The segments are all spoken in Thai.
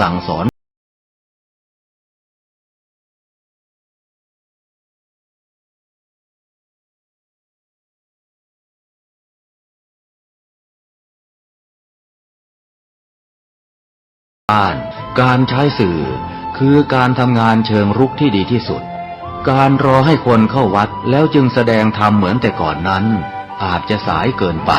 สั่งสอนการใช้สื่อคือการทำงานเชิงรุกที่ดีที่สุดการรอให้คนเข้าวัดแล้วจึงแสดงธรรมเหมือนแต่ก่อนนั้นอาจจะสายเกินไป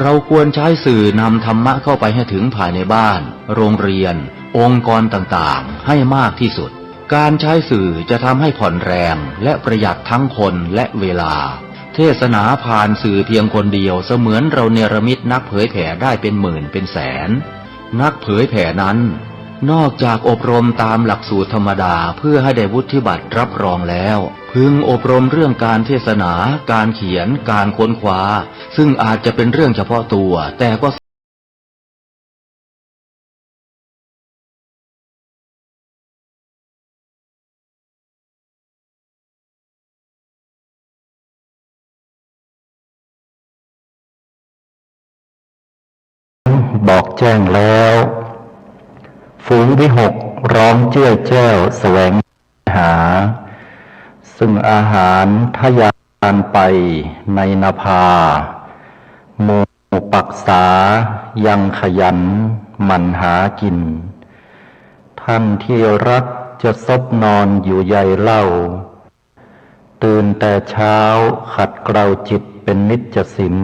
เราควรใช้สื่อนำธรรมะเข้าไปให้ถึงภายในบ้านโรงเรียนองค์กรต่างๆให้มากที่สุดการใช้สื่อจะทำให้ผ่อนแรงและประหยัดทั้งคนและเวลาเทศนาผ่านสื่อเพียงคนเดียวเสมือนเราเนรมิตนักเผยแผ่ได้เป็นหมื่นเป็นแสนนักเผยแผ่นั้นนอกจากอบรมตามหลักสูตรธรรมดาเพื่อให้ได้วุฒิบัตรรับรองแล้วพึงอบรมเรื่องการเทศนาการเขียนการค้นคว้าซึ่งอาจจะเป็นเรื่องเฉพาะตัวแต่ก็บอกแจ้งแล้วฝูงวิหกร้องเจี้ยแจ้วแสวงหาซึ่งอาหารทะยานไปในนภาหมู่ปักษายังขยันหมั่นหากินท่านที่รักจะซบนอนอยู่ใยเล่าตื่นแต่เช้าขัดเกลาจิตเป็นนิจสิน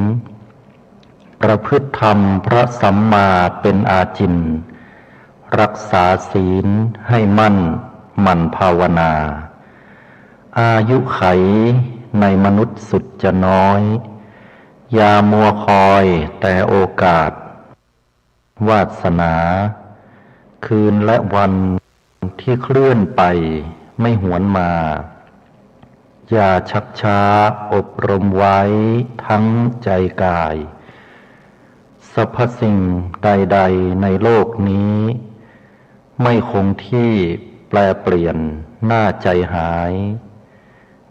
ประพฤติธรรมพระสัมมาเป็นอาจินรักษาศีลให้มั่นหมั่นภาวนาอายุไขในมนุษย์สุดจะน้อยอย่ามัวคอยแต่โอกาสวาสนาคืนและวันที่เคลื่อนไปไม่หวนมาอย่าชักช้าอบรมไว้ทั้งใจกายสรรพสิ่งใดๆในโลกนี้ไม่คงที่แปรเปลี่ยนหน้าใจหาย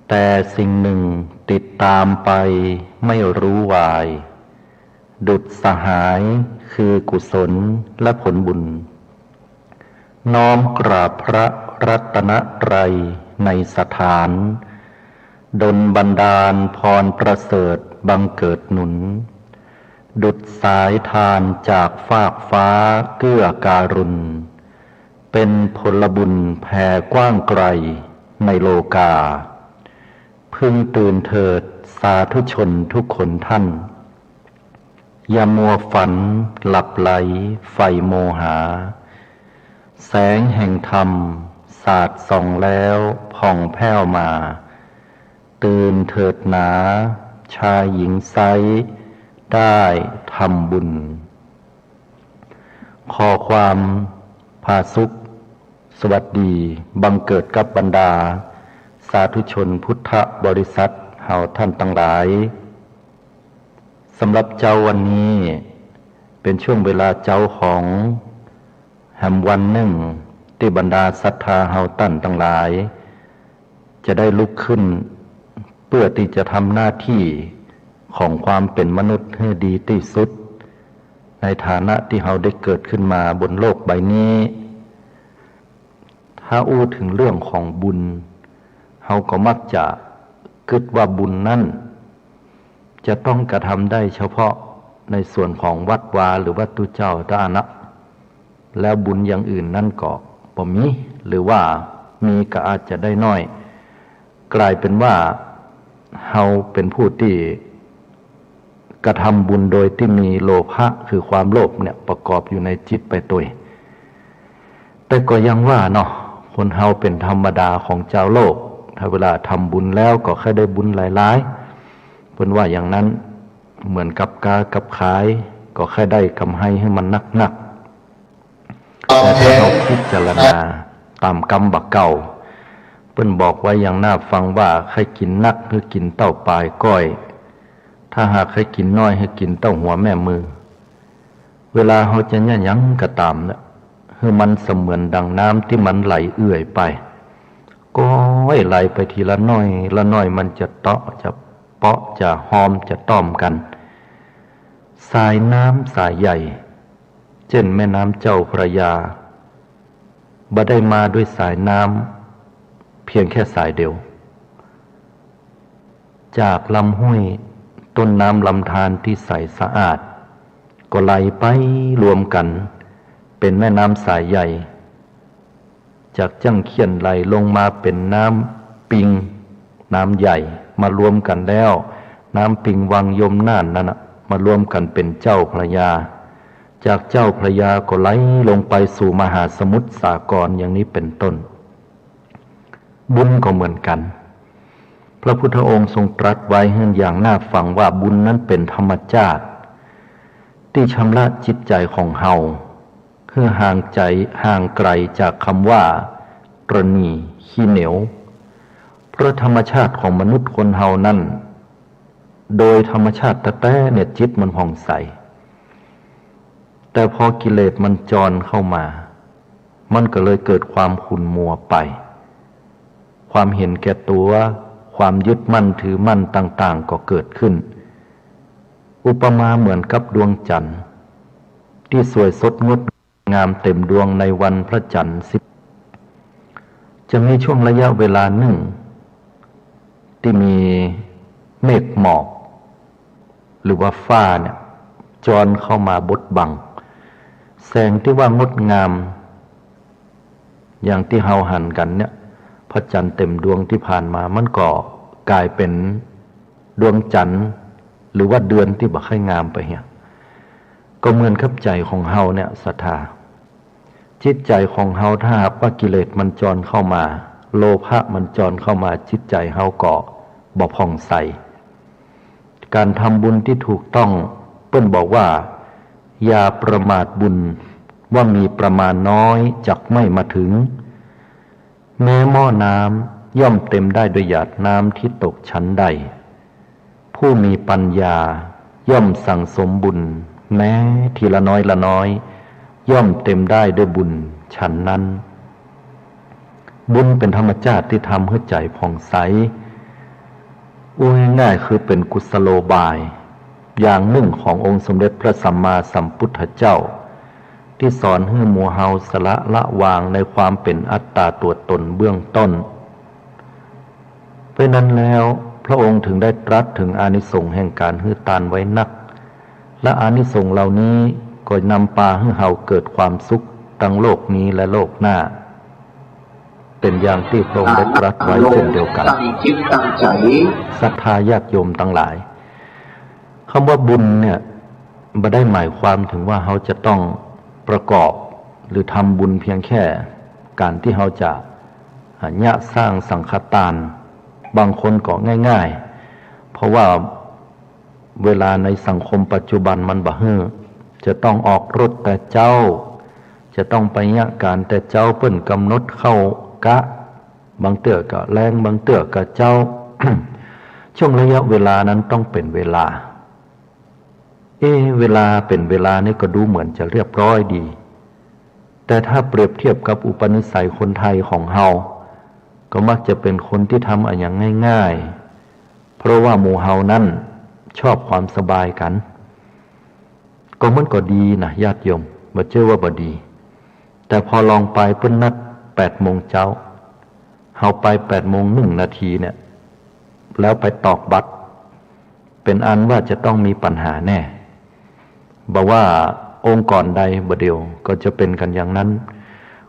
แต่สิ่งหนึ่งติดตามไปไม่รู้วายดุจสหายคือกุศลและผลบุญน้อมกราบพระรัตนตรัยในสถานดลบันดาลพรประเสริฐบังเกิดหนุนดุจสายทานจากฟากฟ้าเกื้อการุณเป็นผลบุญแผ่กว้างไกลในโลกาพึงตื่นเถิดสาธุชนทุกคนท่านอย่ามัวฝันหลับไหลไฟโมหาแสงแห่งธรรมสาดส่องแล้วผ่องแผ้วมาตื่นเถิดหนาชายหญิงไซได้ทำบุญขอความผาสุขสวัสดีบังเกิดกับบรรดาสาธุชนพุทธบริษัทเฮาท่านทั้งหลายสำหรับเจ้าวันนี้เป็นช่วงเวลาเจ้าของแห่งวันหนึ่งที่บรรดาศรัทธาเฮาท่านทั้งหลายจะได้ลุกขึ้นเพื่อที่จะทำหน้าที่ของความเป็นมนุษย์ให้ดีที่สุดในฐานะที่เราได้เกิดขึ้นมาบนโลกใบนี้ถ้าอู้ถึงเรื่องของบุญเราก็มักจะคิดว่าบุญนั้นจะต้องกระทำได้เฉพาะในส่วนของวัดวาหรือวัดตุเจ้าตานะแล้วบุญอย่างอื่นนั่นก็บ่มีหรือว่ามีก็อาจจะได้น้อยกลายเป็นว่าเราเป็นผู้ที่กระทำบุญโดยที่มีโลภะคือความโลภเนี่ยประกอบอยู่ในจิตไปตัวแต่ก็ยังว่าเนาะคนเฮาเป็นธรรมดาของเจ้าโลกถ้าเวลาทำบุญแล้วก็แค่ได้บุญหลายๆเพิ่นว่าอย่างนั้นเหมือนกับกากับขายก็แค่ได้กำไรให้มันนักๆแต่ถ้าเราพิจารณาตามกรรมบักเก่าเพิ่นบอกไว้อย่างน่าฟังว่าใครกินนักคือกินเต้าปลายก้อยถ้าหากให้กินน้อยให้กินเต้าหัวแม่มือเวลาเขาจะยั้งก็ตามเนี่ยคือมันเสมือนดังน้ำที่มันไหลเอื่อยไปก็ไหลไปทีละน้อยละน้อยมันจะเตาะจะ เปาะจะหอมจะต้อมกันสายน้ำสายใหญ่เช่นแม่น้ำเจ้าพระยาบ่ได้มาด้วยสายน้ำเพียงแค่สายเดียวจากลำห้วยต้นน้ำลำธารที่ใสสะอาดก็ไหลไปรวมกันเป็นแม่น้ำสายใหญ่จากจั่งเขียนไหลลงมาเป็นน้ำปิงน้ำใหญ่มารวมกันแล้วน้ำปิงวังยมน่านนั่นนะมารวมกันเป็นเจ้าพระยาจากเจ้าพระยาก็ไหลลงไปสู่มหาสมุทรสากรอย่างนี้เป็นต้นบุญก็เหมือนกันพระพุทธองค์ทรงตรัสไว้ให้อย่างน่าฟังว่าบุญนั้นเป็นธรรมชาติที่ชำระจิตใจของเฮาเพื่อห่างไกลจากคำว่าตระหนี่ขี้เหนียวเพราะธรรมชาติของมนุษย์คนเฮานั้นโดยธรรมชาติแท้ๆเนี่ยจิตมันผ่องใสแต่พอกิเลสมันจรเข้ามามันก็เลยเกิดความขุ่นมัวไปความเห็นแก่ตัวความยึดมั่นถือมั่นต่างๆก็เกิดขึ้นอุปมาเหมือนกับดวงจันทร์ที่สวยสดงดงามเต็มดวงในวันพระจันทร์จะมีช่วงระยะเวลาหนึ่งที่มีเมฆหมอกหรือว่าฟ้าเนี่ยจรเข้ามาบดบังแสงที่ว่างดงามอย่างที่เฮาหันกันเนี่ยพระจันทร์เต็มดวงที่ผ่านมามันก็กลายเป็นดวงจันทร์หรือว่าเดือนที่บ่ค่อยงามไปเฮียก็เหมือนกับใจของเฮาเนี่ยศรัทธาจิตใจของเฮาถ้าหากว่ากิเลสมันจรเข้ามาโลภะมันจรเข้ามาจิตใจเฮาก็บ่ผ่องใสการทำบุญที่ถูกต้องเปิ้นบอกว่าอย่าประมาทบุญว่ามีประมาณน้อยจักไม่มาถึงแม้หม้อน้ำย่อมเต็มได้ด้วยหยาดน้ำที่ตกชั้นใดผู้มีปัญญาย่อมสั่งสมบุญแม้ทีละน้อยละน้อยย่อมเต็มได้ด้วยบุญฉันนั้นบุญเป็นธรรมชาติที่ทำให้ใจผ่องใสง่ายๆคือเป็นกุศโลบายอย่างหนึ่งขององค์สมเด็จพระสัมมาสัมพุทธเจ้าที่สอนให้หมู่เฮาสละวางในความเป็นอัตตาตัวตนเบื้องต้นเพราะนั้นแล้วพระองค์ถึงได้ตรัสถึงอานิสงส์แห่งการฮือตานไว้นักและอานิสงส์เหล่านี้ก็นำพาให้เฮาเกิดความสุขทั้งโลกนี้และโลกหน้าเป็นอย่างที่พระองค์ได้ตรัสไว้เช่นเดียวกันศรัทธาญาติโยมทั้งหลายคำว่าบุญเนี่ยไม่ได้หมายความถึงว่าเฮาจะต้องประกอบหรือทำบุญเพียงแค่การที่เฮาจะสร้างสังฆทานบางคนก็ง่ายๆเพราะว่าเวลาในสังคมปัจจุบันมันบ่ฮื้อจะต้องออกรถแต่เจ้าจะต้องไปการแต่เจ้าเปิ้นกำหนดเข้ากะบางเตื้อก็แรงบางเตื้อก็เจ้า ช่วงระยะเวลานั้นต้องเป็นเวลาเวลาเป็นเวลานี่ก็ดูเหมือนจะเรียบร้อยดีแต่ถ้าเปรียบเทียบกับอุปนิสัยคนไทยของเฮาก็มักจะเป็นคนที่ทำอย่างง่ายๆเพราะว่าหมู่เฮานั้นชอบความสบายกันก็มันก็ดีนะญาติโยมบ่เชื่อว่าบ่ดีแต่พอลองไปเพิ่นนัด 8 โมงเช้าเฮาไป 8 โมง 1 นาทีเนี่ยแล้วไปตอกบัตรเป็นอันว่าจะต้องมีปัญหาแน่บอกว่าองค์กรใดบ่เดียวก็จะเป็นกันอย่างนั้น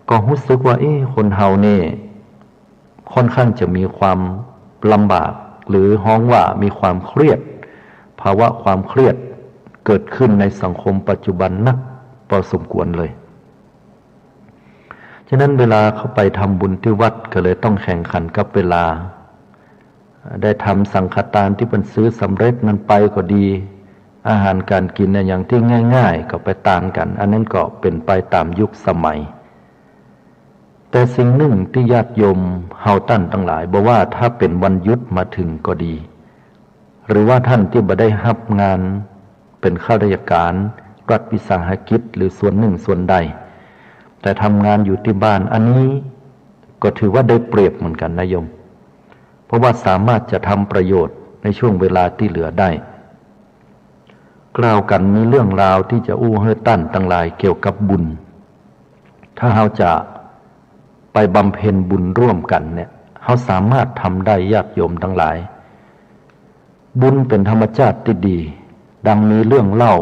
ก็รู้สึกว่าคนเฮานี่ค่อนข้างจะมีความลำบากหรือฮ้องว่ามีความเครียดภาวะความเครียดเกิดขึ้นในสังคมปัจจุบันนักพอสมควรเลยฉะนั้นเวลาเข้าไปทำบุญที่วัดก็เลยต้องแข่งขันกับเวลาได้ทำสังฆทานที่เป็นซื้อสำเร็จนั้นไปก็ดีอาหารการกินอย่างที่ง่ายๆก็ไปต่างกันอันนั้นก็เป็นไปตามยุคสมัยแต่สิ่งหนึ่งที่ญาติโยมเฮาตั้นทั้งหลายบอกว่าถ้าเป็นวันหยุดมาถึงก็ดีหรือว่าท่านที่บ่ได้รับงานเป็นข้าราชการรัฐวิสาหกิจหรือส่วนหนึ่งส่วนใดแต่ทำงานอยู่ที่บ้านอันนี้ก็ถือว่าได้เปรียบเหมือนกันนะโยมเพราะว่าสามารถจะทำประโยชน์ ในช่วงเวลาที่เหลือได้กล่าวกันมีเรื่องราวที่จะอู้เฮอตั้นตั้งหลายเกี่ยวกับบุญถ้าเราจะไปบำเพ็ญบุญร่วมกันเนี่ยเราสามารถทำได้ญาติโยมทั้งหลายบุญเป็นธรรมชาติที่ดีดังมีเรื่องเล่า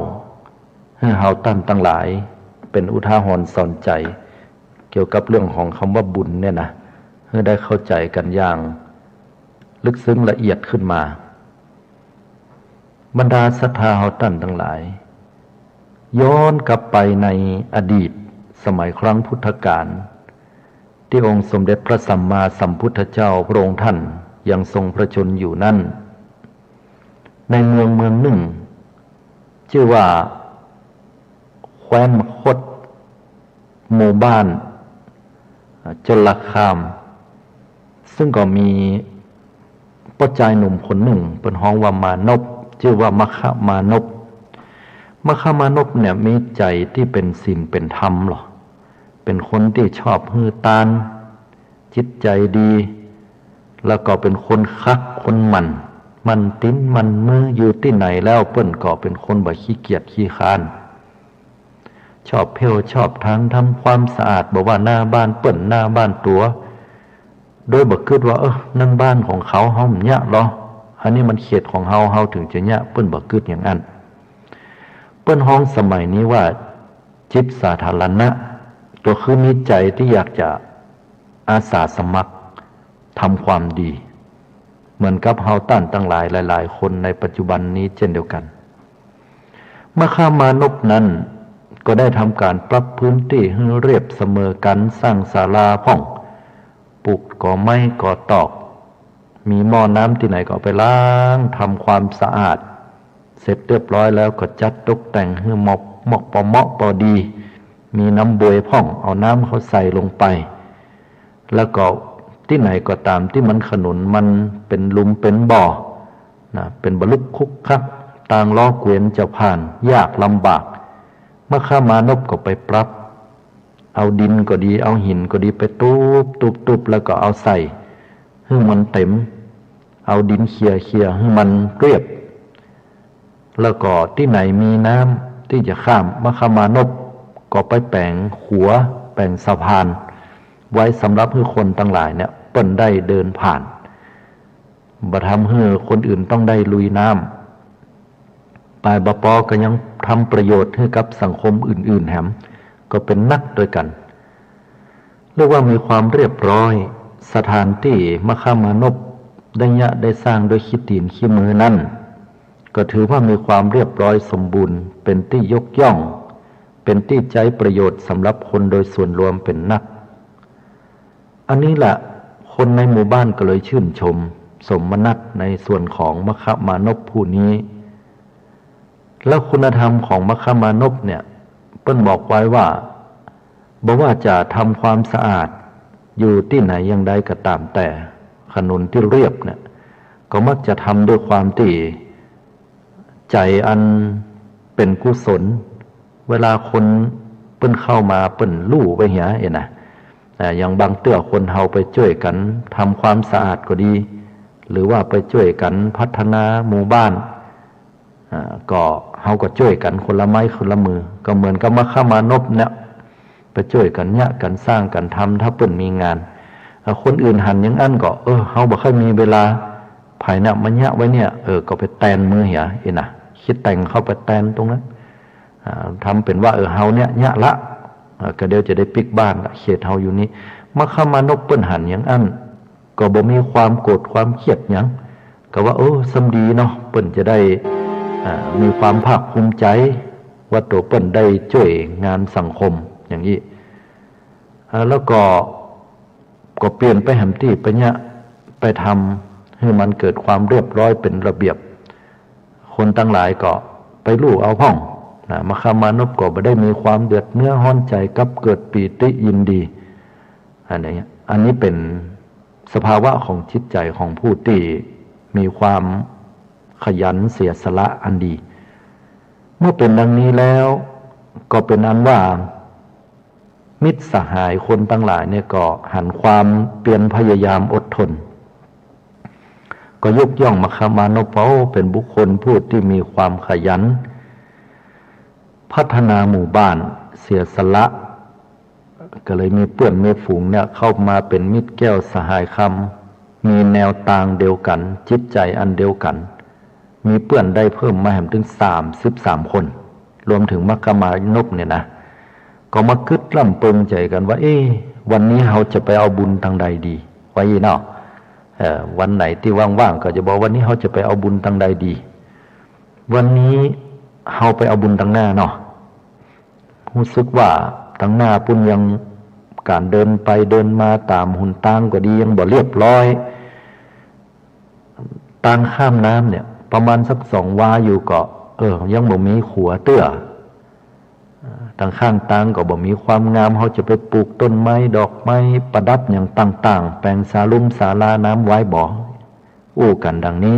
ให้เราตั้นตั้งหลายเป็นอุทาหรณ์สอนใจเกี่ยวกับเรื่องของคำว่าบุญเนี่ยนะให้ได้เข้าใจกันอย่างลึกซึ้งละเอียดขึ้นมาบรรดาศรัทธาเราตั้นทั้งหลายย้อนกลับไปในอดีตสมัยครั้งพุทธกาลที่องค์สมเด็จพระสัมมาสัมพุทธเจ้าพระองค์ท่านยังทรงพระชนอยู่นั่นในเมืองหนึ่งชื่อว่าแคว้นมคธหมู่บ้านจลคามซึ่งก็มีพ่อชายหนุ่มคนหนึ่งเป็นฮ้องว่ามานพชื่อว่ามัคคมานพมัคคมานพเนี่ยมีใจที่เป็นศีลเป็นธรรมหรอเป็นคนที่ชอบฮือตานจิตใจดีแล้วก็เป็นคนคักคนมันติ้นมันมืออยู่ที่ไหนแล้วเปิ้นก็เป็นคนบ่ขี้เกียจขี้ค้านชอบเพลชอบทางทำความสะอาดบอกว่าหน้าบ้านเปิ้นหน้าบ้านตัวโดยบ่คิดว่านั่งบ้านของเขาเฮาเนี่ยหรออันนี้มันเขตของเฮาถึงจะเนี่ยเปิ้นบ่คิดอย่างนั้นเปิ้นฮ้องสมัยนี้ว่าจิตสาธารณะก็คือมีใจที่อยากจะอาสาสมัครทำความดีเหมือนกับเฮาตั้นตั้งหลายคนในปัจจุบันนี้เช่นเดียวกันมัคคมานพนั้นก็ได้ทำการปรับพื้นที่ให้เรียบเสมอกันสร้างศาลาพ่องปลูกก่อไม้ก่อตอกมีหม้อน้ำที่ไหนก็ไปล้างทำความสะอาดเสร็จเรียบร้อยแล้วก็จัดตกแต่งให้เหมาะพอดีมีน้ำบวยพ่องเอาน้ำเขาใส่ลงไปแล้วก็ที่ไหนก็ตามที่มันขนุนมันเป็นหลุมเป็นบ่อนะเป็นบลุกคุกคักต่างล้อเกวียนจะผ่านยากลำบากมัคคมานพก็ไปปรับเอาดินก็ดีเอาหินก็ดีไปตูบแล้วก็เอาใส่ให้มันเต็มเอาดินเขี่ยให้มันเรียบแล้วก็ที่ไหนมีน้ำที่จะข้ามมัคคมานพก็ไปแปลงขัวแปลงสะพานไว้สำหรับให้คนทั้งหลายเนี่ยเปิ้นได้เดินผ่านบ่ทำให้คนอื่นต้องได้ลุยน้ำปลายบ่ปอก็ยังทำประโยชน์ให้กับสังคมอื่นๆแถมก็เป็นนักด้วยกันเรียกว่ามีความเรียบร้อยสถานที่มัคคมานพได้สร้างโดยขี้ตีนขี้มือนั่นก็ถือว่ามีความเรียบร้อยสมบูรณ์เป็นที่ยกย่องเป็นที่ใช้ประโยชน์สำหรับคนโดยส่วนรวมเป็นนักอันนี้แหละคนในหมู่บ้านก็เลยชื่นชมสมนัสในส่วนของมัคคมานพผู้นี้แล้วคุณธรรมของมัคคมานพเนี่ยเปิ้นบอกไว้ว่าบ่ว่าจะทำความสะอาดอยู่ที่ไหนอย่างใดก็ตามแต่ถนนที่เรียบเนี่ยก็มักจะทำด้วยความที่ใจอันเป็นกุศลเวลาคนเปิ้นเข้ามาเปิ้นลู่ไปเหียนะอย่างบางเตื้อคนเฮาไปช่วยกันทำความสะอาดก็ดีหรือว่าไปช่วยกันพัฒนาหมู่บ้านก็เฮาก็ช่วยกันคนละไม้คนละมือก็เหมือนกับมัคคมานพเนี่ยไปช่วยกันเนี่ยกันสร้างกันทำถ้าเปิ้นมีงานคนอื่นหันอย่างอันก็เฮาบ่ค่อยมีเวลาภายเนี่ยมันเนี่ยไว้เนี่ยก็ไปแตนมือเหียนะคิดแต่งเข้าไปแตนตรงนั้นทำเป็นว่าเฮาเนี่ยละก็เดี๋ยวจะได้ปิกบ้านเขตเฮาอยู่นี้มัคคมานพเปิ้นหันอย่างอันก็บ่มีความโกรธความเครียดหยังก็ว่าสำดีเนาะเปิ้นจะได้มีความภาคภูมิใจว่าตัวเปิ้นได้ช่วยงานสังคมอย่างนี้แล้วก็เปลี่ยนไปแหมที่ไปเนี่ยไปทำให้มันเกิดความเรียบร้อยเป็นระเบียบคนตั้งหลายก็ไปลู่เอาพ่องมัคคมานพก็บ่ได้มีความเดือดเนื้อร้อนใจกับเกิดปีติยินดีอันนี้เป็นสภาวะของจิตใจของผู้ที่มีความขยันเสียสละอันดีเมื่อเป็นดังนี้แล้วก็เป็นอันว่ามิตรสหายคนตั้งหลายเนี่ยก็หันความเปลี่ยนพยายามอดทน ก็ยกย่องมคมานพเป็นบุคคลผู้ที่มีความขยันพัฒนาหมู่บ้านเสียสละก็เลยมีเพื่อนมีฝูงเนี่ยเข้ามาเป็นมิตรแก้วสหายคำมีแนวต่างเดียวกันจิตใจอันเดียวกันมีเพื่อนได้เพิ่มมาแห่งถึง33 คนรวมถึงมคมานพเนี่ยนะก็มาคึดล่ำเปิงใจกันว่าวันนี้เราจะไปเอาบุญทางใดดีไว้เนาะวันไหนที่ว่างๆก็จะบอกวันนี้เราจะไปเอาบุญทางใดดีวันนี้เราไปเอาบุญทางหน้าเนาะรู้สึกว่าทางหน้าปุ่นยังการเดินไปเดินมาตามหุ่นตางก็ดียังบ่เรียบร้อยตางข้ามน้ำเนี่ยประมาณสัก2 วาอยู่ก็ยังบ่มีขัวเตื้อทางข้างตางก็บ่มีความงามเขาจะไปปลูกต้นไม้ดอกไม้ประดับอย่างต่างๆแปลงศาลาน้ำไว้บ่อู้กันดังนี้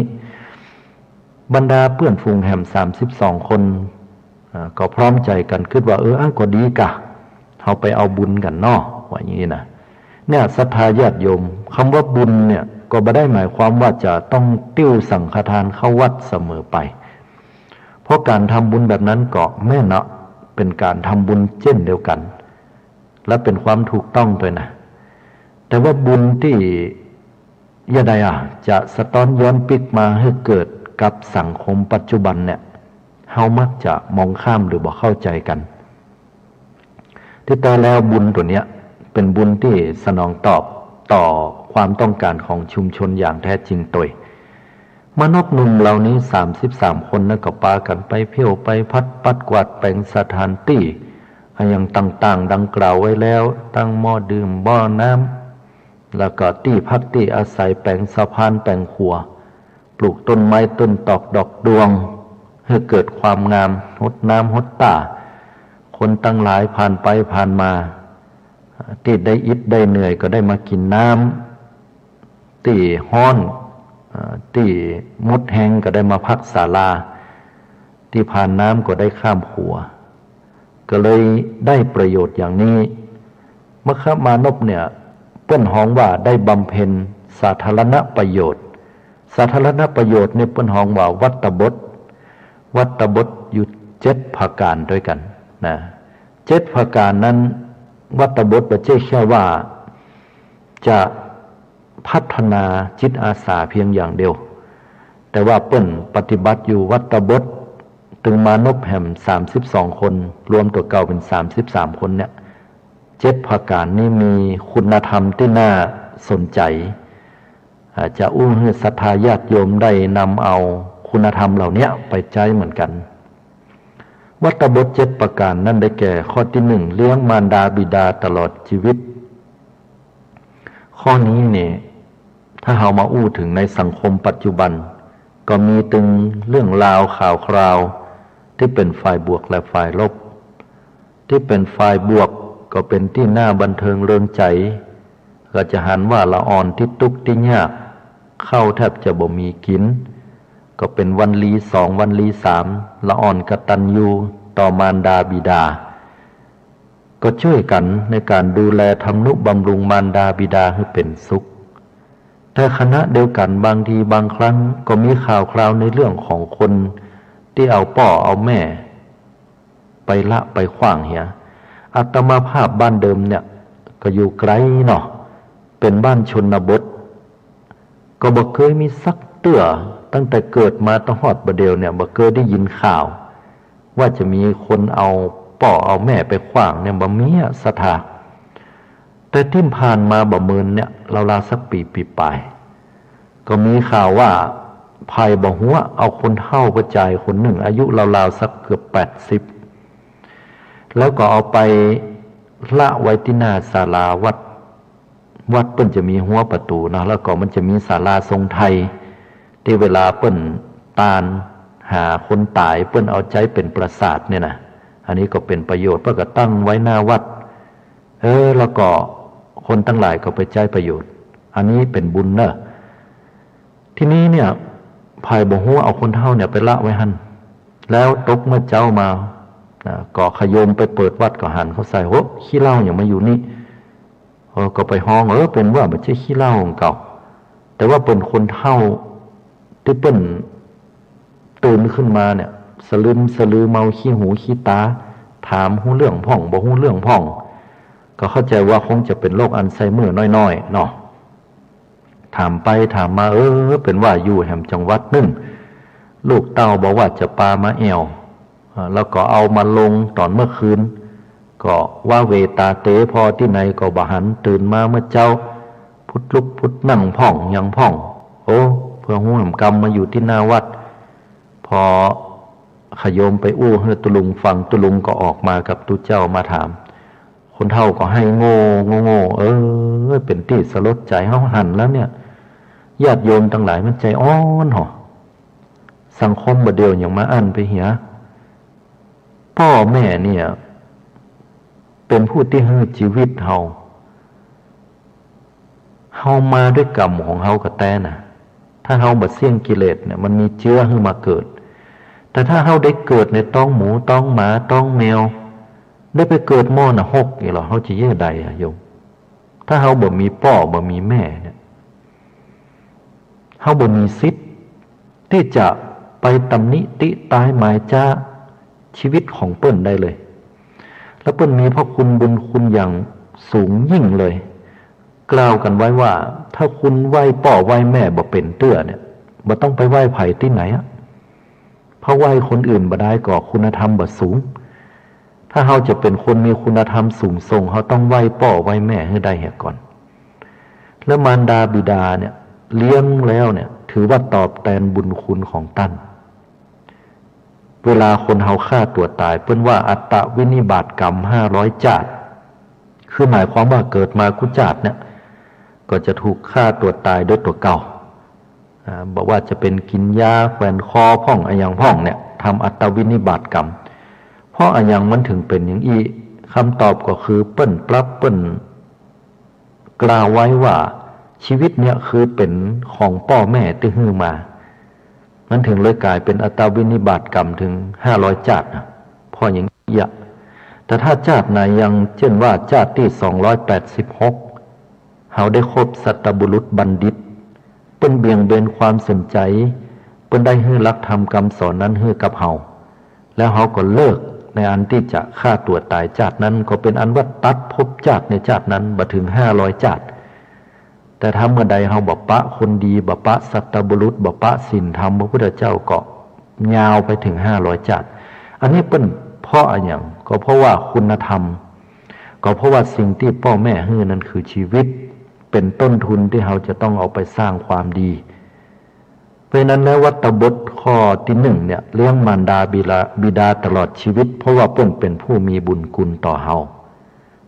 บรรดาเพื่อนฝูงแหม32 คนก็พร้อมใจกันคิดว่าก็ดีกะเขาไปเอาบุญกันเนาะว่าอย่างนี้นะเนี่ยศรัทธาญาติโยมคำว่าบุญเนี่ยก็ไม่ได้หมายความว่าจะต้องติ้วสังฆทานเข้าวัดเสมอไปเพราะการทำบุญแบบนั้นก็แม่เนาะเป็นการทำบุญเช่นเดียวกันและเป็นความถูกต้องด้วยนะแต่ว่าบุญที่ยะใดจะสะท้อนย้อนปิกมาให้เกิดกับสังคมปัจจุบันเนี่ยเฮามักจะมองข้ามหรือบ่เข้าใจกันที่แต่แล้วบุญตัวเนี้ยเป็นบุญที่สนองตอบต่อความต้องการของชุมชนอย่างแท้จริงตัวมนุษย์หนุ่มเหล่านี้33 คนนะก็ปากันไปเที่ยวไปพัดปัดกวาดแปลงสถานที่อย่างต่างๆดังกล่าวไว้แล้วตั้งหม้อดื่มบ่อน้ำแล้วก็ที่พักที่อาศัยแปลงสะพานแปลงครัวปลูกต้นไม้ต้นตอกดอกดวงให้เกิดความงามหดน้ำหดตาคนตั้งหลายผ่านไปผ่านมาที่ได้อิดได้เหนื่อยก็ได้มากินน้ำที่ฮ้อนที่มดแห้งก็ได้มาพักศาลาที่ผ่านน้ำก็ได้ข้ามขัวก็เลยได้ประโยชน์อย่างนี้มคมานพเนี่ยเปิ้นฮ้องว่าได้บำเพ็ญสาธารณประโยชน์สาธารณประโยชน์เนี่ยเปิ้นฮ้องว่าวัตบทอยู่7 ประการด้วยกันนะ7 ประการนั้นวัตบทบ่ใช่แค่ว่าจะพัฒนาจิตอาสาเพียงอย่างเดียวแต่ว่าเปิ้นปฏิบัติอยู่วัตบทถึงมานพแห่ม32 คนรวมตัวเก่าเป็น33 คนเนี่ย7 ประการนี้มีคุณธรรมที่น่าสนใจจะอุ้มให้ศรัทธาญาติโยมได้นำเอาคุณธรรมเหล่านี้ไปใช้เหมือนกันวัตบท7 ประการนั่นได้แก่ข้อที่ 1เลี้ยงมารดาบิดาตลอดชีวิตข้อนี้เนี่ยถ้าเรามาอู้ถึงในสังคมปัจจุบันก็มีตึงเรื่องราวข่าวคราวที่เป็นฝ่ายบวกและฝ่ายลบที่เป็นฝ่ายบวกก็เป็นที่น่าบันเทิงเริงใจก็จะหันว่าละอ่อนที่ทุกข์ที่ยากเข้าแทบจะบ่มีกินก็เป็นวันลี2วันลี3ละอ่อนกตัญญูต่อมารดาบิดาก็ช่วยกันในการดูแลทำนุบำรุงมารดาบิดาให้เป็นสุขแต่ขณะเดียวกันบางทีบางครั้งก็มีข่าวคราวในเรื่องของคนที่เอาพ่อเอาแม่ไปละไปขว้างเหียอาตมาภาพบ้านเดิมเนี่ยก็อยู่ไกลเนาะเป็นบ้านชนบทก็บ่เคยมีสักเตื้อตั้งแต่เกิดมาตั้งฮอดบัดเดียวเนี่ยบ่เคยได้ยินข่าวว่าจะมีคนเอาพ่อเอาแม่ไปขว้างเนี่ยบ่มีศรัทธาแต่ที่ผ่านมาบ่เมินเนี่ยราวๆสักปีปลายก็มีข่าวว่าภัยบ่หัวเอาคนเฒ่าประจายคนหนึ่งอายุราวๆสักเกือบ80แล้วก็เอาไปละไว้ที่หน้าศาลาวัดเปิ้นจะมีหัวประตูนะแล้วก็มันจะมีศาลาทรงไทยที่เวลาเปิ้นตานหาคนตายเปิ้นเอาใจเป็นปราสาทเนี่ยนะอันนี้ก็เป็นประโยชน์เพื่อก็ตั้งไว้หน้าวัดแล้วก็คนทั้งหลายก็ไปใช้ประโยชน์อันนี้เป็นบุญเนอะทีนี้เนี่ยภายบ่ฮู้เอาคนเฒ่าเนี่ยไปละไว้หั่นแล้วตกเมื่อเจ้ามาก็ขยมไปเปิดวัดก็หันเขาใส่โหขี้เหล้าอย่างมาอยู่นี่ก็ไปห้องเป็นว่าบ่ใช่ขี้เหล้าของเก่าแต่ว่าเป็นคนเฒ่า ที่เปิ้นตื่นขึ้นมาเนี่ยสลึมสลือเมาขี้หูขี้ตาถามหู้เรื่องพ่องบ่หู้เรื่องพ่องก็เข้าใจว่าคงจะเป็นโรคอัลไซเมอร์น้อยๆเนาะถามไปถามมาเป็นว่าอยู่แห่งจังหวัดนึงลูกเต้าบอกว่าจะปามาแอวแล้วก็เอามาลงตอนเมื่อคืนก็ว่าเวตาเตพอที่ไหนก็บหันตื่นมาเมื่อเจ้าพุทธลุกพุทธนั่งพ่องยังพ่องโอ้เพื่อหูแห่งกรรมมาอยู่ที่หน้าวัดพอขยมไปอู้เฮือตุลุงฟังตุลุงก็ออกมากับตุเจ้ามาถามคนเฒ่าก็ให้โง่เป็นที่สลดใจเฮาหันแล้วเนี่ยญาติโยมทั้งหลายมันใจอ่อนหรอสังคมบ่เดียวอย่างมาอั้นไปเหียพ่อแม่เนี่ยเป็นผู้ที่ให้ชีวิตเฮามาด้วยกรรมของเฮากระแตน่ะถ้าเฮาบ่เสี่ยงกิเลสเนี่ยมันมีเชื้อให้มาเกิดแต่ถ้าเฮาได้เกิดในต้องหมูต้องหมาต้องแมวได้ไปเกิดหม้อน่ะหกอีหรอเฮาจะเย่ใดโยมถ้าเฮาบ่มีพ่อบ่มีแม่เนี่ยเฮาบ่มีสิทธิ์ที่จะไปตำหนิติตายหมายจ้าชีวิตของเปิ้นได้เลยแล้วเปิ้นมีพระคุณบุญคุณอย่างสูงยิ่งเลยกล่าวกันไว้ว่าถ้าคุณไหว้พ่อไหว้แม่บ่เป็นเตื้อเนี่ยบ่ต้องไปไหว้ไผที่ไหนเพราะไหว้คนอื่นบ่ได้ก็คุณธรรมบ่สูงถ้าเฮาจะเป็นคนมีคุณธรรมสูงส่งเฮาต้องไหว้พ่อไหว้แม่ให้ได้ก่อนแล้วมารดาบิดาเนี่ยเลี้ยงแล้วเนี่ยถือว่าตอบแทนบุญคุณของท่านเวลาคนเฮาฆ่าตัวตายเปิ้นว่าอัตตวินิบาตกรรม500จาตคือหมายความว่าเกิดมากุจาตเนี่ยก็จะถูกฆ่าตัวตายด้วยตัวเก่าบอกว่าจะเป็นกินยาแขวนคอพ่องอะยังพ่องเนี่ยทำอัตตวินิบาตกรรมเพราะอะยังมันถึงเป็นอย่างอีคำตอบก็คือเปิ้นปรับเปิ้นกล่าวไว้ว่าชีวิตเนี่ยคือเป็นของพ่อแม่ที่ฮื้อมามันถึงเลยกลายเป็นอัตตวินิบาตกรรมถึง500จาตนะเพราะอย่างนี้แต่ถ้าจาตไหนยังเช่นว่าจาตที่286เฮาได้คบสัตบุรุษบัณฑิตเปิ้นเบี่ยงเบนความสนใจเปิ้นได้ฮื้อลักธรรมคำสอนนั้นฮื้อกับเฮาแล้วเฮาก็เลิกในอันที่จะฆ่าตัวตายจาตนั้นก็เป็นอันว่าตัดภพจาตในจาตนั้นบ่ถึง500จาตแต่ถ้าเมื่อใดเฮาบ่ปะคนดีบ่ปะสัตบุรุษบ่ปะศีลธรรมพระพุทธเจ้าก็ยาวไปถึง500จาตอันนี้เปิ้นเพราะอะไรอย่างก็เพราะว่าคุณธรรมก็เพราะว่าสิ่งที่พ่อแม่ให้นั้นคือชีวิตเป็นต้นทุนที่เราจะต้องเอาไปสร้างความดีเพราะนั้นแล้ววัตตบทข้อที่1เนี่ยเลี้ยงมารดาบิดาตลอดชีวิตเพราะว่าเปิ้นเป็นผู้มีบุญคุณต่อเฮา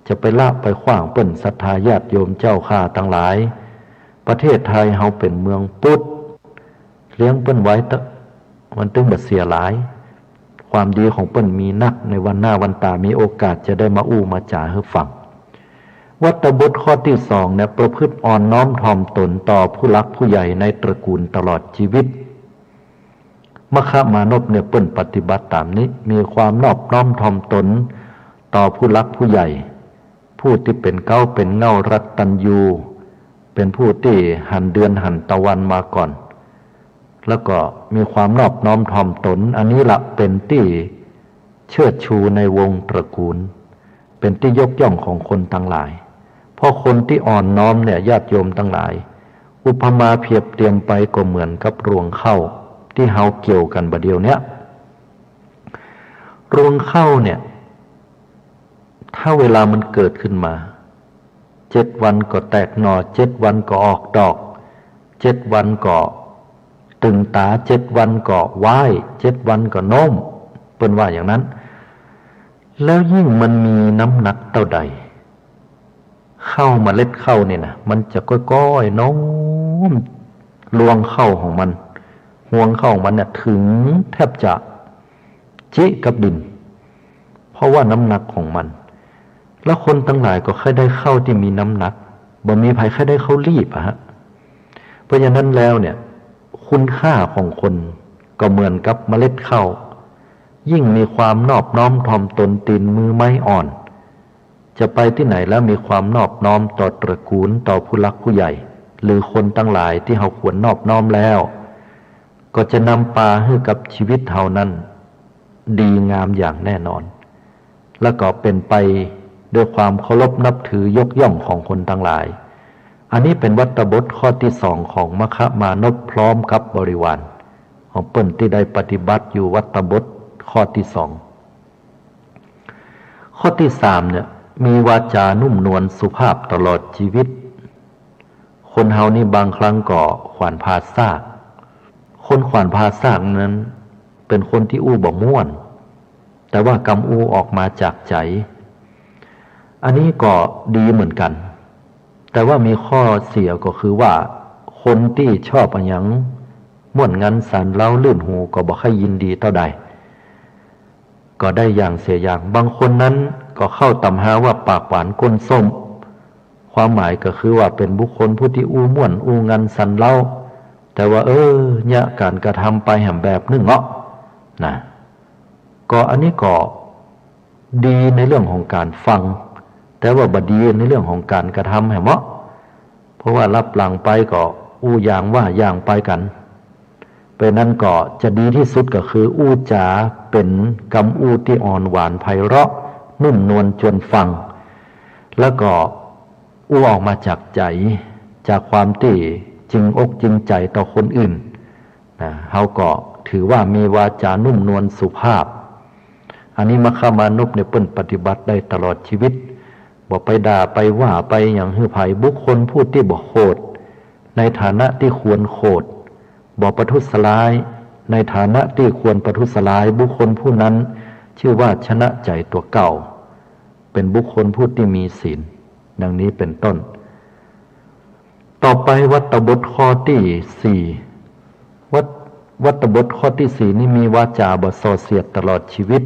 จะไปละไปขว้างเปิ้นศรัทธาญาติโยมเจ้าข้าทั้งหลายประเทศไทยเฮาเป็นเมืองพุทธเลี้ยงเปิ้นไว้มันตึงบ่เสียหลายความดีของเปิ้นมีนักในวันหน้าวันตามีโอกาสจะได้มาอู้มาจ่าให้ฟังวัตตบทข้อที่2เนี่ยประพฤติอ่อนน้อมถ่อมตนต่อผู้หลักผู้ใหญ่ในตระกูลตลอดชีวิตมคมานพเนี่ยเปิ้นปฏิบัติตามนี้มีความนอบน้อมถ่อมตนต่อผู้หลักผู้ใหญ่ผู้ที่เป็นเก้าเป็นเงารัตตัญญูเป็นผู้ที่หันเดือนหันตะวันมาก่อนแล้วก็มีความนอบน้อมถ่อมตนอันนี้ละเป็นที่เชิดชูในวงตระกูลเป็นที่ยกย่องของคนทั้งหลายเพราะคนที่อ่อนน้อมเนี่ยญาติโยมทั้งหลายอุปมาเพียบเทียมไปก็เหมือนกับรวงข้าวที่เฮาเกี่ยวกันบัดเดียวเนี้ยรวงข้าวเนี่ยถ้าเวลามันเกิดขึ้นมา7 วันก็แตกหน่อ7 วันก็ออกดอก7 วันก็ตึงตา7 วันก็ว้าย7 วันก็โน้มเปิ้นว่าอย่างนั้นแล้วยิ่งมันมีน้ำหนักเท่าใดเข้าเมล็ดข้าวเนี่ยนะมันจะก้อยๆโน้มรวงข้าวของมันห่วงข้าวของมันเนี่ยถึงแทบจะจิกับดินเพราะว่าน้ำหนักของมันแล้วคนทั้งหลายก็เคยได้ข้าวที่มีน้ำหนักบ่มีใครเคยได้ข้าวรีบเพราะฉะนั้นแล้วเนี่ยคุณค่าของคนก็เหมือนกับเมล็ดข้าวยิ่งมีความนอบน้อมถ่อมตนตีนมือไม้อ่อนจะไปที่ไหนแล้วมีความนอบน้อมต่อตระกูลต่อผู้หลักผู้ใหญ่หรือคนทั้งหลายที่เราควรนอบน้อมแล้ว ก็จะนำพาให้กับชีวิตเฮานั้นดีงามอย่างแน่นอนแล้วก็เป็นไปด้วยความเคารพนับถือยกย่องของคนทั้งหลายอันนี้เป็นวัตบทข้อที่สองของมคมานพพร้อมกับบริวารของเปิ้นที่ได้ปฏิบัติอยู่วัตบทข้อที่สองข้อที่สามเนี่ยมีวาจานุ่มนวลสุภาพตลอดชีวิตคนเฮานี่บางครั้งก็ขวานพาซากคนขวานพาซากนั้นเป็นคนที่อู้บ่ม่วนแต่ว่ากำอู้ออกมาจากใจอันนี้ก็ดีเหมือนกันแต่ว่ามีข้อเสียก็คือว่าคนที่ชอบอันหยังม่วนงันสันเล่าลื่นหูก็บ่ค่อยยินดีเท่าใดก็ได้อย่างเสียอย่างบางคนนั้นก็เข้าตำหาว่าปากหวานก้นส้มความหมายก็คือว่าเป็นบุคคลผู้ที่อู้ม่วนอู้งันสันเล่าแต่ว่าเนี่ยการกระทำไปแห่งแบบนึงเนาะนะก็อันนี้ก็ดีในเรื่องของการฟังแต่ว่าบดีในเรื่องของการกระทำแห่งเนาะเพราะว่ารับหลังไปก็อู้อย่างว่าอย่างไปกันเป็นนั้นก็จะดีที่สุดก็คืออู้จาเป็นคำอู้ที่อ่อนหวานไพเราะนุ่มนวลจนฟังแล้วก็อู้ออกมาจากใจจากความที่จริงอกจริงใจต่อคนอื่นนะเขาก็ถือว่ามีวาจานุ่มนวลสุภาพอันนี้มคมานพเนี่ยเปิ้นปฏิบัติได้ตลอดชีวิตบ่ไปด่าไปว่าไปอย่างหือไผบุคคลผู้ที่บ่โคตรในฐานะที่ควรโคตรบ่ประทุษร้ายในฐานะที่ควรประทุษร้ายบุคคลผู้นั้นชื่อว่าชนะใจตัวเก่าเป็นบุคคลผู้ที่มีศีลดังนี้เป็นต้นต่อไปวัตบทข้อที่สี่วัตบทข้อที่สี่นี่มีวาจาบ่ส่อเสียดตลอดชีวิต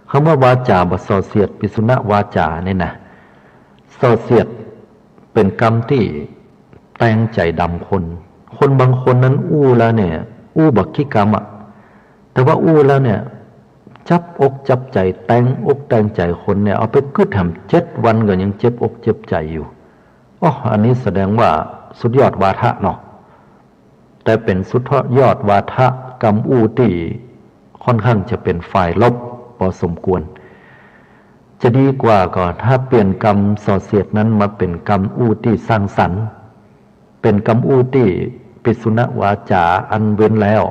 คำว่าวาจาบ่ส่อเสียดปิสุณวาจาเนี่ยนะส่อเสียดเป็นกรรมที่แต่งใจดำคนบางคนนั้นอู้แล้วเนี่ยอู้บักขี้กรรมอ่ะแต่ว่าอู้แล้วเนี่ยจับอกจับใจแต่งอกแต่งใจคนเนี่ยเอาไปกึดทำ7 วันก็ยังเจ็บอกเจ็บใจอยู่อันนี้แสดงว่าสุดยอดวาทะเนาะแต่เป็นสุดยอดวาทะกรรมอู้ที่ค่อนข้างจะเป็นฝ่ายลบพอสมควรจะดีกว่าก็ถ้าเปลี่ยนกรรมส่อเสียดนั้นมาเป็นกรรมอู้ที่สร้างสรรค์เป็นกรรมอู้ที่ปิสุณวาจาอันเว้นแล้ว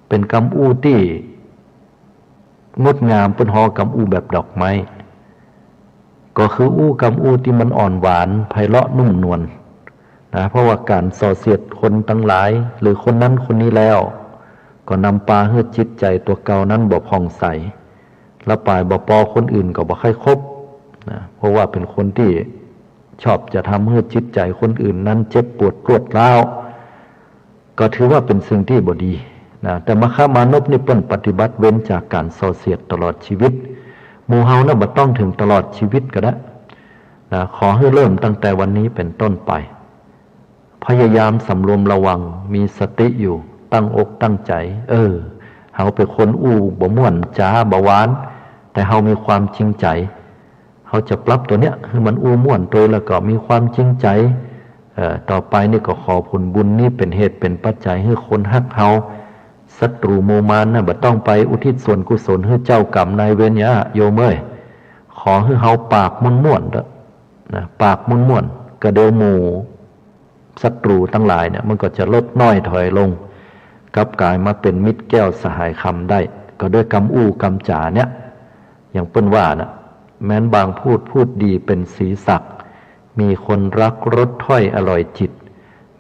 เป็นกรรมอู้ที่งดงามเป็นหอกรรมอู้แบบดอกไม้ก็คืออู้กรรมอู้ที่มันอ่อนหวานไพเราะนุ่มนวลนะเพราะว่าการส่อเสียดคนทั้งหลายหรือคนนั้นคนนี้แล้วก็นำพาให้จิตใจตัวเก่านั้นบ่ผ่องใสและปลายบ่ปอคนอื่นก็บ่ค่อยคบนะเพราะว่าเป็นคนที่ชอบจะทำให้จิตใจคนอื่นนั้นเจ็บปวดรวดร้าวก็ถือว่าเป็นสิ่งที่บ่ดีนะแต่มคมานพนี่เปิ้นปฏิบัติเว้นจากการส่อเสียดตลอดชีวิตหมู่เฮานะบ่ต้องถึงตลอดชีวิตก็ได้นะขอให้เริ่มตั้งแต่วันนี้เป็นต้นไปพยายามสำรวมระวังมีสติอยู่ตั้งอกตั้งใจเฮาเป็นคนอู้บ่ม่วนจ้าบ่หวานแต่เฮามีความจริงใจเฮาจะปรับตัวเนี้ยให้มันอู้ม่วนตัวแล้วก็มีความจริงใจต่อไปนี่ก็ขอผลบุญนี้เป็นเหตุเป็นปัจจัยให้คนฮักเฮาศัตรูโมมานนะบ่ต้องไปอุทิศส่วนกุศลให้เจ้ากรรมนายเวรยะโยมเอ้ยขอให้เฮาปากม่วนๆเด้อนะปากม่วนๆก็เดี๋ยวหมู่ศัตรูทั้งหลายเนี่ยมันก็จะลดน้อยถอยลงกลับกลายมาเป็นมิตรแก้วสหายคำได้ก็ด้วยกำอู้กำจ่าเนี่ยอย่างเปิ้นว่านะแม้นบางพูดดีเป็นสีสักมีคนรักรสถ้อยอร่อยจิต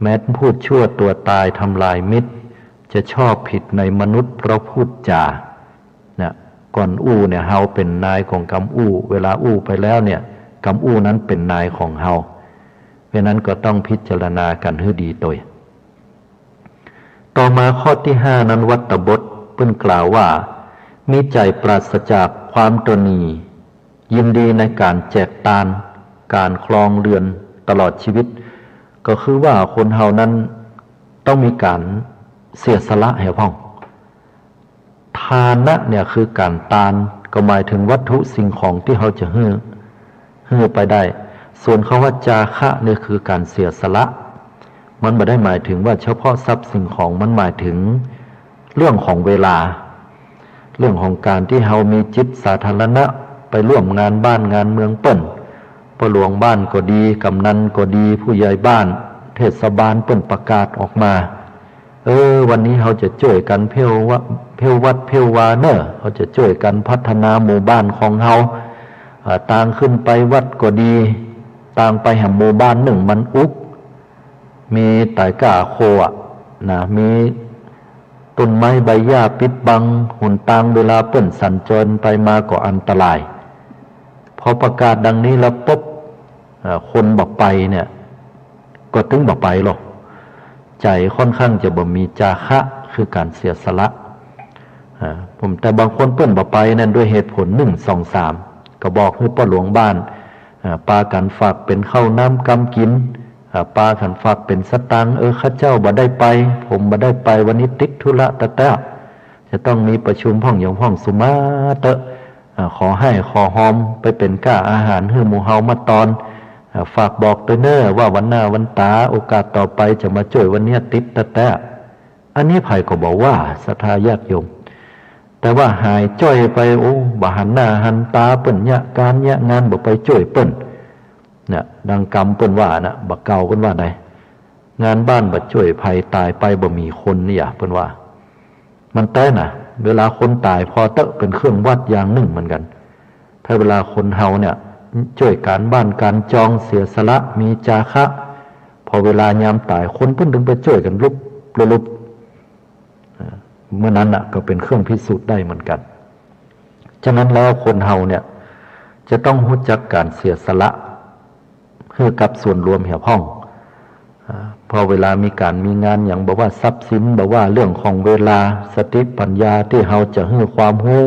แม้นพูดชั่วตัวตายทำลายมิตรจะชอบผิดในมนุษย์เพราะพูดจาเนี่ยก่อนอู้เนี่ยเฮาเป็นนายของกำอู้เวลาอู้ไปแล้วเนี่ยกำอู้นั้นเป็นนายของเฮาเพราะนั้นก็ต้องพิจารณากันให้ดีตัวต่อมาข้อที่5นั้นวัตบทเพิ่นกล่าวว่ามีใจปราศจากความตนียินดีในการแจกทานการครองเรือนตลอดชีวิตก็คือว่าคนเฮานั้นต้องมีการเสียสละให้พ้องทานะเนี่ยคือการทานก็หมายถึงวัตถุสิ่งของที่เขาจะให้ไปได้ส่วนคำว่าจาคะเนี่ยคือการเสียสละ มันไม่ได้หมายถึงว่าเฉพาะทรัพย์สิ่งของมันหมายถึงเรื่องของเวลาเรื่องของการที่เฮามีจิตสาธารณะไปร่วมงานบ้านงานเมืองเปิ้นประหลวงบ้านก็ดีกำนันก็ดีผู้ใหญ่บ้านเทศบาลเปิ้นประกาศออกมาวันนี้เราจะช่วยกันเพลวัดเพลวาเนอร์เราจะช่วยกันพัฒนาหมู่บ้านของเราต่างขึ้นไปวัดก็ดีต่างไปแห่งหมู่บ้านหนึ่งมันอุกมีไต่ก้าโคนะมีต้นไม้ใบหญ้าปิดบังหนทางเวลาเปิ้นสัญจรไปมาก็อันตรายพอประกาศดังนี้แล้วปุ๊บคนบอกไปเนี่ยก็ถึงบอกไปหรอกใจค่อนข้างจะบ่มีจาคะคือการเสียสละผมแต่บางคนเปิ้นบอกไปนั่นด้วยเหตุผล1 2 3ก็บอกให้ป้าหลวงบ้านปากันฝากเป็นข้าวน้ำกำกินปากันฝากเป็นสตางค์ข้าเจ้าบ่ได้ไปผมบ่ได้ไปวันนี้ติดธุระตะจะต้องมีประชุมห้องอย่างห้องสุมาเตะขอให้ขอหอมไปเป็นก้าอาหารให้หมู่เฮามาตอนฝากบอกตัวเนอว่าวันหน้าวันตาโอกาสต่อไปจะมาช่วยวันนี้ติดตะอันนี้ไผ่ก็บอกว่าศรัทธาญาติโยมแต่ว่าหายจ้อยไปบ่หันหน้าหันตาเปิ้นยะการยะงานบ่ไปช่วยเปิ้นเนี่ยดังกรรมเปิ้นว่านะบ่เก่าเปิ้นว่าไดงานบ้านบ่ช่วยภัยตายไปบ่มีคนนี่เปิ้นว่ามันแต่น่ะเวลาคนตายพอเตอะเป็นเครื่องวัดอย่างหนึ่งเหมือนกันถ้าเวลาคนเฮาเนี่ยช่วยการบ้านการจองเสียสละมีจาคะพอเวลายามตายคนเพิ่นถึงไปช่วยกันลุบเมื่อนั้นน่ะก็เป็นเครื่องพิสูจน์ได้เหมือนกันฉะนั้นแล้วคนเฮาเนี่ยจะต้องรู้จักการเสียสละคือกับส่วนรวมเหี่ยวห้องพอเวลามีการมีงานอย่างบอกว่าทรัพย์สินบอกว่าเรื่องของเวลาสติปัญญาที่เฮาจะให้ความรู้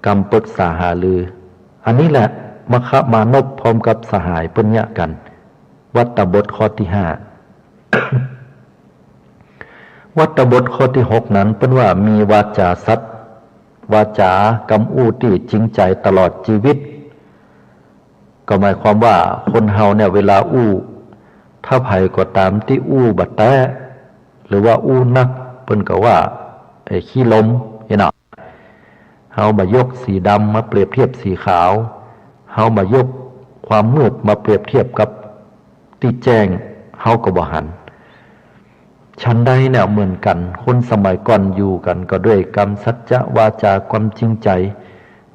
กำปรึกษาหารืออันนี้แหละมคะมานพพร้อมกับสหายเปิ้นยะกันวัตตบทข้อที่5 วัตตบทข้อที่6นั้นเปิ้นว่ามีวาจาสัตย์วาจากำอู้ที่จริงใจตลอดชีวิตก็หมายความว่าคนเฮาเนี่ยเวลาอู้ถ้าไผก็ตามที่อู้บัดแต้หรือว่าอู้นักเปิ้นก็ว่าขี้ลมเห็นเนาะเฮามายกสีดำมาเปรียบเทียบสีขาวเฮามายกความมืดมาเปรียบเทียบกับที่แจ้งเฮาก็บ่หันชั้นใดเนี่ยเหมือนกันคนสมัยก่อนอยู่กันก็ด้วยกรรมสัจจะวาจาความจริงใจ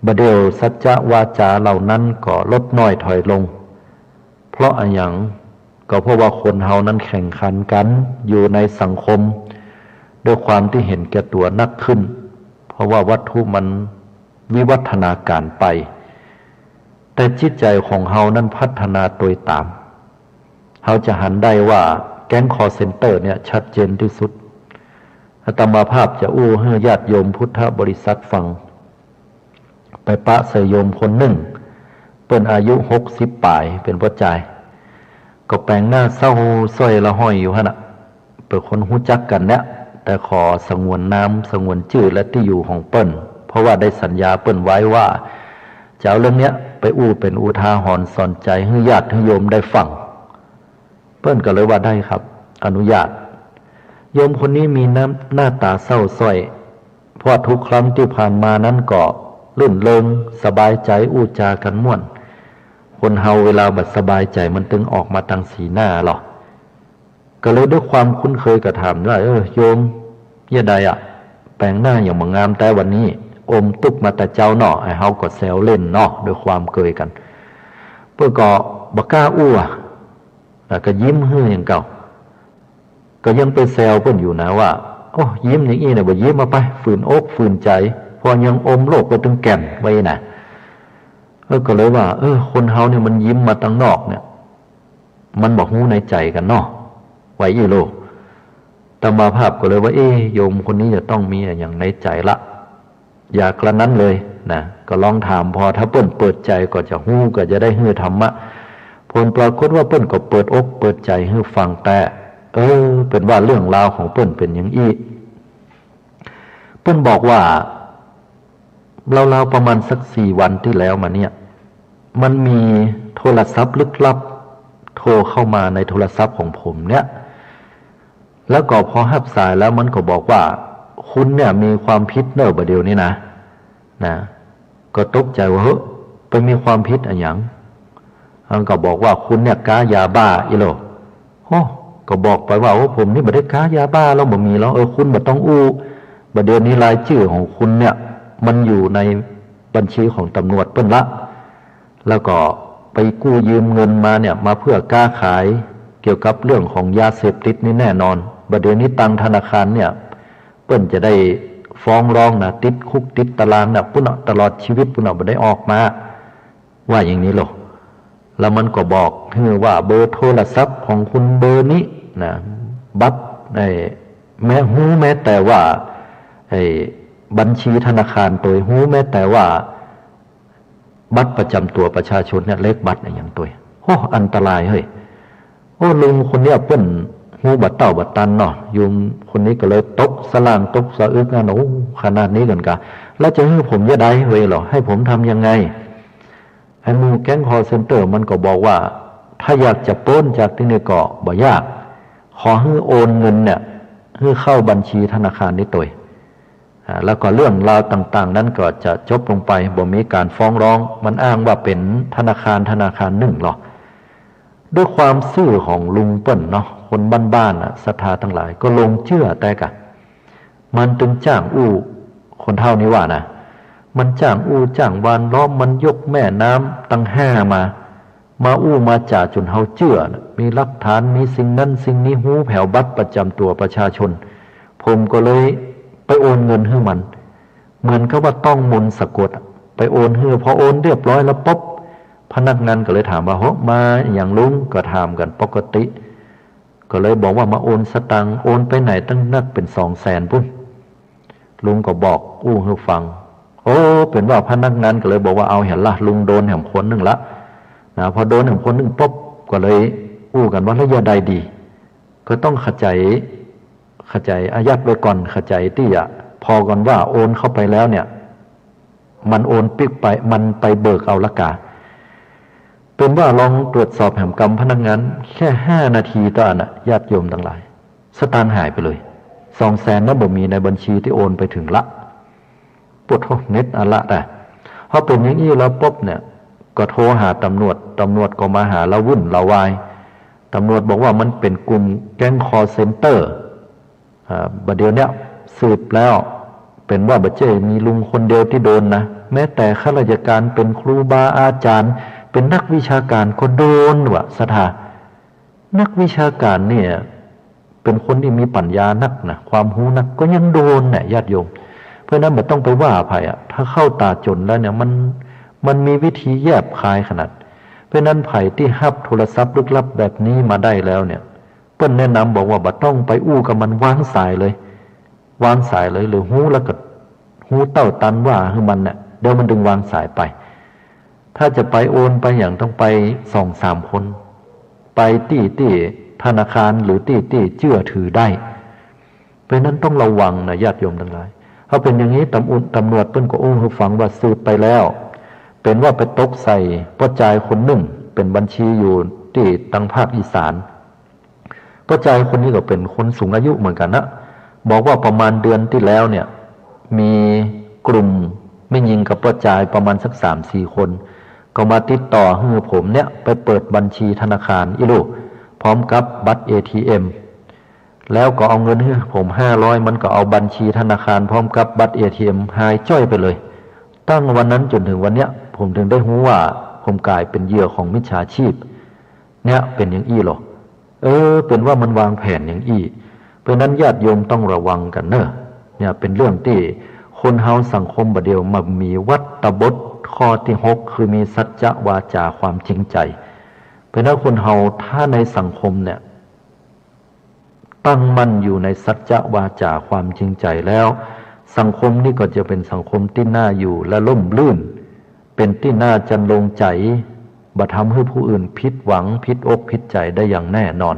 บัดเดี๋ยวสัจจะวาจาเหล่านั้นก็ลดน้อยถอยลงเพราะอะไรอย่างก็เพราะว่าคนเฮานั้นแข่งขันกันอยู่ในสังคมด้วยความที่เห็นแก่ตัวนักขึ้นเพราะว่าวัตถุมันวิวัฒนาการไปแต่จิตใจของเฮานั้นพัฒนาโดยตามเฮาจะหันได้ว่าแก๊งคอร์เซ็นเตอร์เนี่ยชัดเจนที่สุดอาตมาภาพจะอู้ให้ญาติโยมพุทธบริษัทฟังไปปะใส่โยมคนหนึ่งเป็นอายุ60 ปลายเป็นพ่อใจก็แปลงหน้าเศร้าส้อยละห้อยอยู่ฮะน่ะเป็นคนหู้จักกันเนี่ยแต่ขอสงวนน้ำสงวนชื่อและที่อยู่ของเปิ้นเพราะว่าได้สัญญาเปิ้นไว้ว่าจะเอาเรื่องเนี้ยไปอู้เป็นอุทาหรณ์สอนใจให้ญาติให้โยมได้ฟังเปิ้นก็เลยว่าได้ครับอนุญาตโยมคนนี้มีหน้าตาเศร้าส้อยเพราะทุกครั้งที่ผ่านมานั้นก็ลื่นเริงสบายใจอู้จากันม่วนคนเฮาเวลาบัดสบายใจมันตึงออกมาทางสีหน้าหรอก็เลยด้วยความคุ้นเคยกับถามว่าโยมเยี่ยใดแปลงหน้าอย่างมางามแต่วันนี้อมตุกมาแต่เจ้าเนาะไอ้เฮาก็แซวเล่นเนาะด้วยความเคยกันเพื่อก็บ่กล้าอู้ก็ยิ้มเฮ้ออย่างเก่าก็ยังไปแซวเพิ่นอยู่นะว่าโอ้ยิ้มอย่างนี้เนี่ยบ่ยิ้มมาไปฝืนอกฝืนใจพอยังอมโลกไปถึงแก่นไว้น่ะก็เลยว่าคนเฮาเนี่ยมันยิ้มมาตั้งนอกเนี่ยมันบอกฮู้ในใจกันเนาะไว้อีโลตมาภาพก็เลยว่าโยมคนนี้จะต้องมีอย่างในใจละอย่ากระนั้นเลยนะก็ลองถามพอถ้าเปิ้นเปิดใจก็จะฮู้ก็จะได้ฮื้อธรรมะผลปรากฏว่าเปิ้นก็เปิดอกเปิดใจฮื้อฟังแต่เป็นว่าเรื่องราวของเปิ้นเป็นอย่างอี้เปิ้นบอกว่าเราประมาณสัก4 วันที่แล้วมาเนี่ยมันมีโทรศัพท์ลึกลับโทรเข้ามาในโทรศัพท์ของผมเนี่ย แล้วก็พอหับสายแล้วมันก็บอกว่าคุณเนี่ยมีความผิดเนอะประเดี๋ยวนี้นะก็ตกใจว่าเฮ้ยไปมีความผิดอะไรอย่างมันก็บอกว่าคุณเนี่ยค้ายาบ้าอีโลโอ้ก็บอกไปว่าโอ้ผมนี่ไม่ได้ค้ายาบ้าแล้วบ่มีแล้วคุณบ่ต้องอู้ประเดี๋ยวนี้รายชื่อของคุณเนี่ยมันอยู่ในบัญชีของตำรวจเปิ้นละแล้วก็ไปกู้ยืมเงินมาเนี่ยมาเพื่อค้าขายเกี่ยวกับเรื่องของยาเสพติดนี่แน่นอนประเดี๋ยวนี้ตังธนาคารเนี่ยเปิ้นจะได้ฟ้องร้องนะติดคุกติดตารางนะปุ่นตลอดชีวิตปุ่นไม่ได้ออกมาว่าอย่างนี้หรอแล้วมันก็บอกว่าเบอร์โทรศัพท์ของคุณเบอร์นี้นะบัตรแม้แต่ว่าบัญชีธนาคารตัวแม้แต่ว่าบัตรประจำตัวประชาชนเนี่ยเลขบัตรอย่างตัวโอ้อันตรายเฮ้ยโอ้ลุงคนเนี้ยเปิ้นบัตรเต่าบัตรตันเนาะยุงคนนี้ก็เลยตกสลางตกสะอึกนะโอ้ขนาดนี้กันกะแล้วจะให้ผมจะได้เว้ยหรอให้ผมทำยังไงไอ้มูแก๊งคอเซ็นเตอร์มันก็บอกว่าถ้าอยากจะปล้นจากที่นี่ก็บ่ยากขอให้โอนเงินเนี่ยให้เข้าบัญชีธนาคารนี้ตัวแล้วก็เรื่องราวต่างๆนั้นก็จะจบลงไปบ่มีการฟ้องร้องมันอ้างว่าเป็นธนาคารหนึ่งหรอด้วยความซื่อของลุงเปิ้นเนาะคนบ้านๆศรัทธาทั้งหลายก็ลงเชื่อแต่กะมันตึงจ้างคนเท่านี้ว่านะมันจ้างจ้างวานล้อมมันยกแม่น้ำตั้ง5มามาจ่าจนเฮาเชื่อนะมีหลักฐานมีสิ่งนั้นสิ่งนี้หูแผ่วบัตรประจำตัวประชาชนผมก็เลยไปโอนเงินให้มันเหมือนกับว่าต้องมนต์สะกดไปโอนให้พอโอนเรียบร้อยแล้วปุ๊บพนักงานก็เลยถามว่าเฮ้ยมาอย่างลุงก็ถามกันปกติก็เลยบอกว่ามาโอนสตังค์โอนไปไหนตั้งนักเป็น200,000พุ่นลุงก็บอกให้ฟังโอ้เป็นว่าพนักงานก็เลยบอกว่าเอาเห็นละลุงโดนแหมคนหนึ่งละนะพอโดนแหมคนหนึ่งปุ๊บก็เลยกันว่าระยะใดดีก็ต้องขจายอายัดไว้ก่อนขจายที่พอก่อนว่าโอนเข้าไปแล้วเนี่ยมันโอนปิ๊กไปมันไปเบิกเอาละกาเป็นว่าลองตรวจสอบแหมกรรมพนักงานแค่5 นาทีต่อน่ะญาติโยมทั้งหลายสตางค์หายไปเลย200,000นั้นบ่มีในบัญชีที่โอนไปถึงละปวดท้องเน็ตละแต่พอเป็นอย่างนี้แล้วปุ๊บเนี่ยก็โทรหาตำรวจก็มาหาละวุ่นละวายตำรวจบอกว่ามันเป็นกลุ่มแก๊งคอเซ็นเตอร์บัดเดี๋ยวเนี้ยสืบแล้วเป็นว่าบัดเจ้มีลุงคนเดียวที่โดนนะแม้แต่ข้าราชการเป็นครูบาอาจารย์เป็นนักวิชาการก็โดนว่ะสถานักวิชาการเนี่ยเป็นคนที่มีปัญญานักนะความรู้นักก็ยังโดนเนี่ยญาติโยมเพราะนั้นไม่ต้องไปว่าภัยถ้าเข้าตาจนแล้วเนี่ยมันมีวิธีแยบคายขนาดเพราะนั้นภัยที่ฮับโทรศัพท์ลึกลับแบบนี้มาได้แล้วเนี่ยเปิ้นแนะนำบอกว่าบ่ต้องไปกับมันวางสายเลยหรือหูแล้วก็หูเต้าตันว่าคือมันเนี่ยเดี๋ยวมันดึงวางสายไปถ้าจะไปโอนไปอย่างต้องไป2-3 คนไปที่ธนาคารหรือที่เชื่อถือได้เพราะนั้นต้องระวังนะญาติโยมทั้งหลายถ้าเป็นอย่างนี้ตำรวจเปิ้นก็ให้ฟังว่าสืบไปแล้วเป็นว่าไปตกใส่ป้าจายคนหนึ่งเป็นบัญชีอยู่ที่ทางภาคอีสานป้าจายคนนี้ก็เป็นคนสูงอายุเหมือนกันนะบอกว่าประมาณเดือนที่แล้วเนี่ยมีกลุ่มไม่ยิงกับป้าจายประมาณสัก3-4 คนก็มาติดต่อให้ผมเนี่ยไปเปิดบัญชีธนาคารพร้อมกับบัตร ATM แล้วก็เอาเงินให้ผม500มันก็เอาบัญชีธนาคารพร้อมกับบัตร ATM หายจ้อยไปเลยตั้งวันนั้นจนถึงวันเนี้ยผมถึงได้รู้ว่าผมกลายเป็นเหยื่อของมิจฉาชีพเนี่ยเป็นอย่างอี้หรอเป็นว่ามันวางแผนอย่างอี้เพราะนั้นญาติโยมต้องระวังกันเนอะเนี่ยเป็นเรื่องที่คนเฮาสังคมบัดเดียวมามีวัตตบทข้อที่6คือมีสัจจะวาจาความจริงใจเพราะนั้นคนเฮาถ้าในสังคมเนี่ยตั้งมั่นอยู่ในสัจจะวาจาความจริงใจแล้วสังคมนี่ก็จะเป็นสังคมที่น่าอยู่และร่มรื่นเป็นที่น่าจันลงใจบ่ทำให้ผู้อื่นผิดหวังผิดอกผิดใจได้อย่างแน่นอน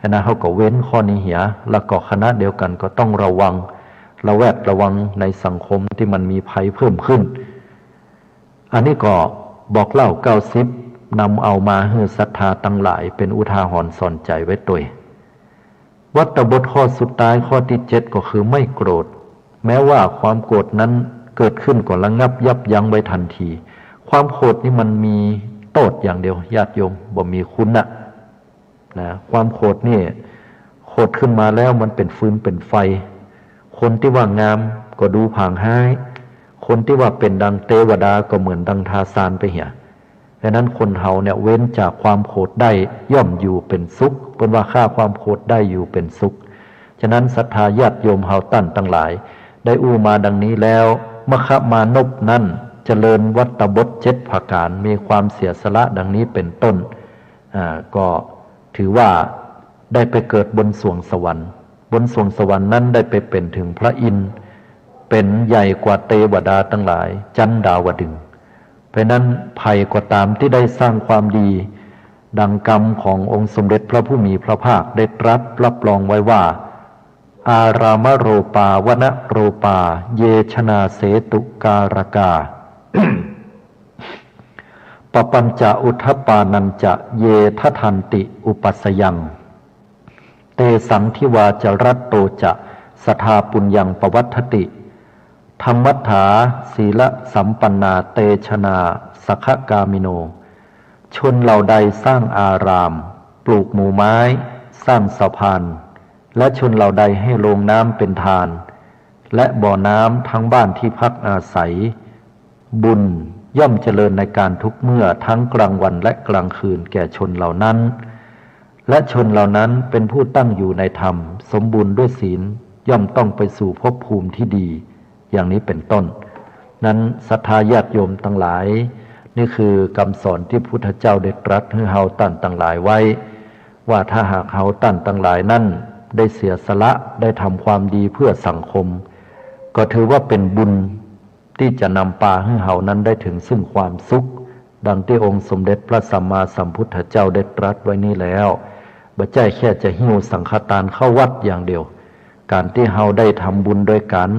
นะเขาก็เว้นข้อนี้เหียแล้วก็คณะเดียวกันก็ต้องระวังระแวดระวังในสังคมที่มันมีภัยเพิ่มขึ้นอันนี้ก็บอกเล่า90นำเอามาให้ศรัทธาทั้งหลายเป็นอุทาหรณ์สอนใจไว้ตัว วัตตบทข้อสุดท้ายข้อที่7ก็คือไม่โกรธแม้ว่าความโกรธนั้นเกิดขึ้นก็ระงับยับยั้งไว้ทันทีความโกรธนี่มันมีโทษอย่างเดียวญาติโยมบ่มีคุณนะความโกรธนี่โกรธขึ้นมาแล้วมันเป็นฟืนเป็นไฟคนที่ว่างามก็ดูผางห้ายคนที่ว่าเป็นดังเทวดาก็เหมือนดังทาสานไปเหียดังนั้นคนเฮาเนี่ยเว้นจากความโกรธได้ย่อมอยู่เป็นสุขเป็นว่าฆ่าความโกรธได้อยู่เป็นสุขฉะนั้นศรัทธาญาติโยมเฮาตั้นทั้งหลายได้อู้มาดังนี้แล้วมคมานพนั้นเจริญวัตตบท7ประการมีความเสียสละดังนี้เป็นต้นก็ถือว่าได้ไปเกิดบนสวงสวรรค์บนสวงสวรรค์นั้นได้ไปเป็นถึงพระอินทร์เป็นใหญ่กว่าเทวดาทั้งหลายจันดาวดึงส์เพราะนั้นภัยก็ตามที่ได้สร้างความดีดังกรรมขององค์สมเด็จพระผู้มีพระภาคได้ตรัสรับรองไว้ว่าอารามโรปาวนะโรปาเยชนาเสตุการกา ปปัญจะอุทธปานัญจะเยททันติอุปัสยังเตสังทิวาจรัตโตจะสทาปุญญังปวัฏฐติธรรมัฏฐาศีลสัมปันนาเตชนาสขกามิโนชนเหล่าใดสร้างอารามปลูกหมู่ไม้สร้างสะพานและชนเหล่าใดให้โรงน้ำเป็นทานและบ่อน้ำทั้งบ้านที่พักอาศัยบุญย่อมเจริญในการทุกเมื่อทั้งกลางวันและกลางคืนแก่ชนเหล่านั้นและชนเหล่านั้นเป็นผู้ตั้งอยู่ในธรรมสมบูรณ์ด้วยศีลย่อมต้องไปสู่ภพภูมิที่ดีอย่างนี้เป็นต้นนั้นศรัทธาญาติโยมทั้งหลายนี่คือคำสอนที่พุทธเจ้าได้ตรัสให้เฮาตั้นทั้งหลายไว้ว่าถ้าหากเฮาตั้นทั้งหลายนั้นได้เสียสละได้ทำความดีเพื่อสังคมก็ถือว่าเป็นบุญที่จะนำพาให้เฮานั้นได้ถึงซึ่งความสุขดังที่องค์สมเด็จพระสัมมาสัมพุทธเจ้าได้ตรัสไว้นี้แล้วบ่ใช่แค่จะหิ้วสังฆทานเข้าวัดอย่างเดียวการที่เฮาได้ทำบุญโดยการ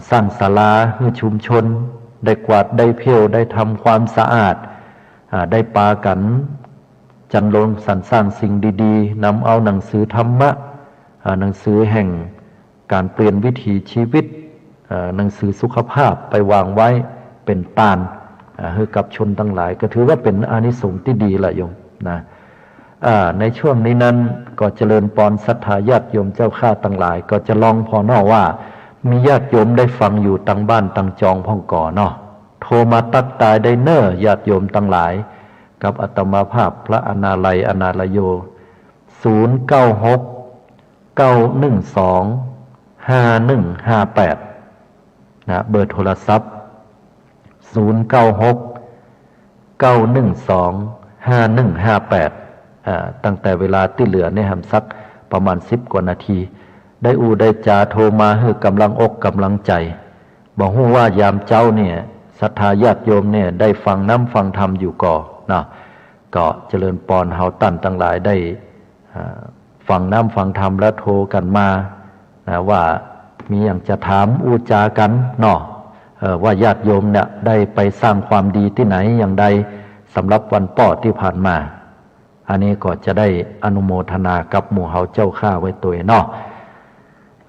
สร้างศาลาให้ชุมชนได้กวาดได้เพี้ยวได้ทำความสะอาดได้ปากันจันลงสรรสร้างสิ่งดีๆนำเอาหนังสือธรรมะหนังสือแห่งการเปลี่ยนวิถีชีวิตหนังสือสุขภาพไปวางไว้เป็นตานให้กับชนทั้งหลายก็ถือว่าเป็นอานิสงส์ที่ดีละโยมนะในช่วงนี้นั้นก็เจริญปอนศรัทธาญาติโยมเจ้าข้าทั้งหลายก็จะลองพอนอว่ามีญาติโยมได้ฟังอยู่ตั้งบ้านตั้งจองพ่องก่อเนาะโทรมาตักตายได้เน้อญาติโยมทั้งหลายกับอาตมาภาพพระอนาลัยอนาลโย0969125158นะเบอร์โทรศัพท์0969125158ตั้งแต่เวลาที่เหลือเนี่ยทำสักประมาณ10 กว่านาทีได้ได้จาโทรมาให้กำลังอกกำลังใจบอกว่ายามเจ้าเนี่ยศรัทธาญาติโยมเนี่ยได้ฟังน้ำฟังธรรมอยู่ก่อนะก็เจริญปอนเฮาตั้นทั้งหลายได้ฟังน้ำฟังธรรมแล้วโทรกันมาว่ามีอย่างจะถามอูจากันเนาะว่าญาติโยมเนี่ยได้ไปสร้างความดีที่ไหนอย่างใดสำหรับวันป้อที่ผ่านมาอันนี้ก็จะได้อนุโมทนากับหมู่เฮาเจ้าข้าไว้ตัวเนาะ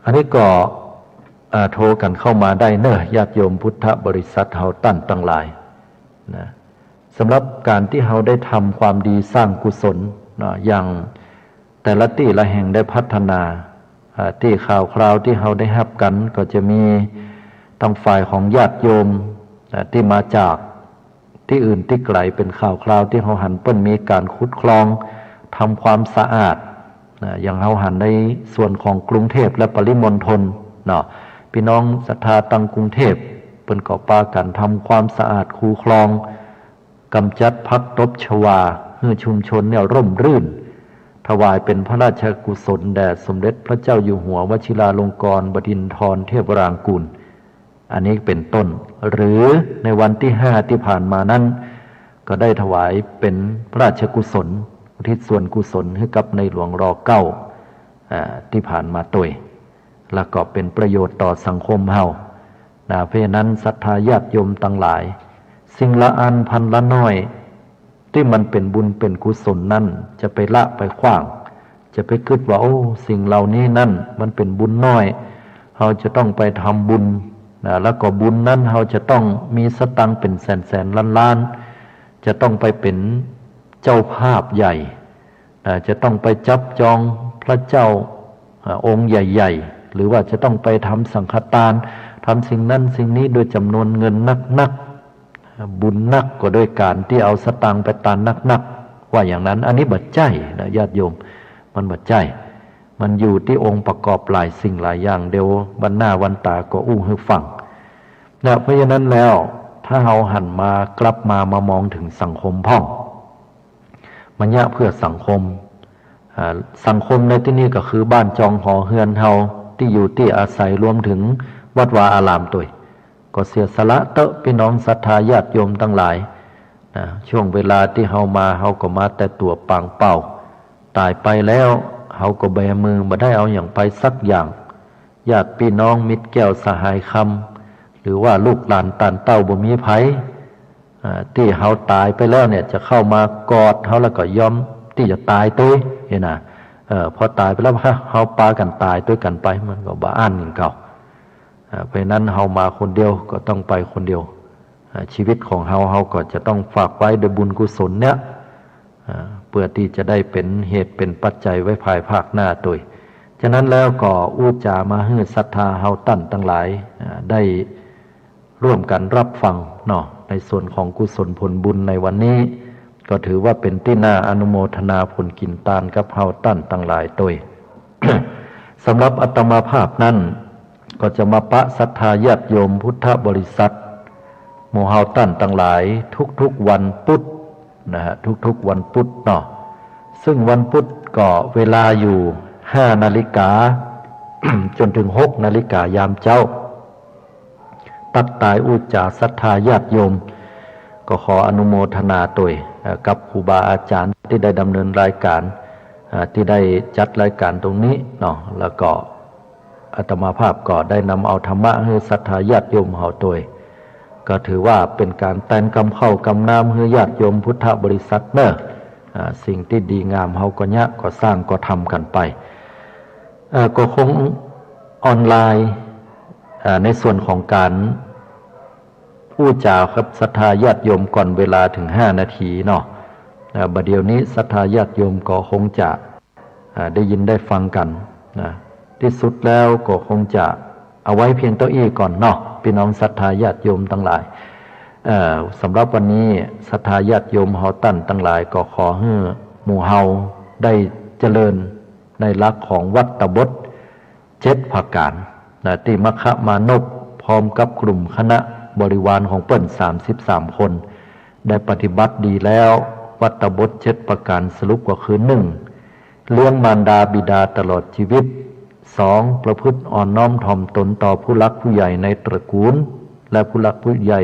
อันนี้ก็โทรกันเข้ามาได้เนอะญาติโยมพุทธบริษัทเฮาตั้นตั้งหลายนะสำหรับการที่เฮาได้ทำความดีสร้างกุศลนะอย่างแต่ละที่ละแห่งได้พัฒนาที่ข่าวคราวที่เฮาได้รับกันก็จะมีทางฝ่ายของญาติโยมที่มาจากที่อื่นที่ไกลเป็นข่าวคราวที่เฮาหันเปิ้นมีการขุดคลองทำความสะอาดอย่างเฮาหันในส่วนของกรุงเทพและปริมณฑลเนาะพี่น้องศรัทธาตังกรุงเทพเปิ้นก็ปากันทำความสะอาดคูคลองกำจัดภักตบชวาให้ชุมชนเนี่ยร่มรื่นถวายเป็นพระราชกุศลแด่สมเด็จพระเจ้าอยู่หัววชิราลงกรณ์บดินทรเทพรางกูลอันนี้เป็นต้นหรือในวันที่5ที่ผ่านมานั้นก็ได้ถวายเป็นพระราชกุศลอุทิศส่วนกุศลให้กับในหลวงร.9ที่ผ่านมาตัวแล้วก็เป็นประโยชน์ต่อสังคมเฮาเพราะนั้นศรัทธาญาติโยมทั้งหลายสิ่งละอันพันละน้อยที่มันเป็นบุญเป็นกุศลนั่นจะไปละไปขว้าง จะไปคิดว่าโอ้สิ่งเหล่านี้นั่นมันเป็นบุญน้อยเราจะต้องไปทำบุญนะแล้วก็บุญนั้นเราจะต้องมีสตังค์เป็นแสนล้านจะต้องไปเป็นเจ้าภาพใหญ่จะต้องไปจับจองพระเจ้าองค์ใหญ่ๆหรือว่าจะต้องไปทำสังฆทานทำสิ่งนั้นสิ่งนี้โดยจำนวนเงินนักบุญนักก็โดยการที่เอาสตังค์ไปตานนักว่าอย่างนั้นอันนี้บัดใจนะญาติโยมมันบัดใจมันอยู่ที่องค์ประกอบหลายสิ่งหลายอย่างเดี๋ยววันหน้าวันตาก็อู้ให้ฟังนะเพราะฉะนั้นแล้วถ้าเราหันมากลับมามองถึงสังคมพ่องมันยะเพื่อสังคมในที่นี้ก็คือบ้านจองหอเฮือนเฮาที่อยู่ที่อาศัยรวมถึงวัดวาอารามตัวก็เสียสละเตอะพี่น้องศรัทธาญาติโยมทั้งหลายนะช่วงเวลาที่เฮามาเฮาก็มาแต่ตัวปางเป่าตายไปแล้วเฮาก็แบมือบ่ได้เอาอย่างไปสักอย่างญาติพี่น้องมิตรแก้วสหายคำหรือว่าลูกหลานตานเต้าบ่มีไผที่เฮาตายไปแล้วเนี่ยจะเข้ามากอดเฮาแล้วก็ยอมที่จะตายตัวเห็นน่ะพอตายไปแล้วเฮาปากันตายด้วยกันไปมันก็บ่อ่านอย่างเก่าเพราะนั้นเฮามาคนเดียวก็ต้องไปคนเดียวชีวิตของเฮาก็จะต้องฝากไว้ด้วยบุญกุศลเนี่ยเพื่อที่จะได้เป็นเหตุเป็นปัจจัยไว้ภายภาคหน้าตัวฉะนั้นแล้วก็อู้จามาให้ศรัทธาเฮาตั้นทั้งหลายได้ร่วมกันรับฟังเนาะในส่วนของกุศลผลบุญในวันนี้ก็ถือว่าเป็นที่น่าอนุโมทนาผลกินตานกับเฮาตั้นทั้งหลายตัว สำหรับอาตมาภาพนั้นก็จะมาปะศรัทธาญาติโยมพุทธบริษัทหมู่เฮาตั้นทั้งหลายทุกๆวันพุธนะฮะทุกๆวันพุธเนาะซึ่งวันพุธก็เวลาอยู่5 นาฬิกา จนถึง6 นาฬิกายามเจ้าตักตายอุจจาศรัทธาญาติโยมก็ขออนุโมทนาตัวกับครูบาอาจารย์ที่ได้ดำเนินรายการที่ได้จัดรายการตรงนี้เนาะแล้วก็อาตมาภาพก็ได้นำเอาธรรมะให้ศรัทธาญาติโยมเฮาตัวก็ถือว่าเป็นการแต่งกำเข้ากำนามให้ญาติโยมพุทธบริษัทเนอะสิ่งที่ดีงามเฮาก็ยะก็สร้างก็ทำกันไปก็คงออนไลน์ในส่วนของการอู้จาครับศรัทธาญาติโยมก่อนเวลาถึง5 นาทีเนาะบัดเดี๋ยวนี้ศรัทธาญาติโยมก็คงจะได้ยินได้ฟังกันนะที่สุดแล้วก็คงจะเอาไว้เพียงเต้าอี้ก่อนเนาะพี่น้องศรัทธาญาติโยมทั้งหลายสำหรับวันนี้ศรัทธาญาติโยมเฮาตั้นทั้งหลายก็ขอให้หมู่เฮาได้เจริญในหลักของวัตตบท7 ประการนะที่มคมานพพร้อมกับกลุ่มคณะบริวารของเปิ้น33 คนได้ปฏิบัติดีแล้ววัตตบท7 ประการสรุปก็คือ 1. เลี้ยงมารดาบิดาตลอดชีวิต 2. ประพฤติอ่อนน้อมถ่อมตนต่อผู้หลักผู้ใหญ่ในตระกูลและผู้หลักผู้ใหญ่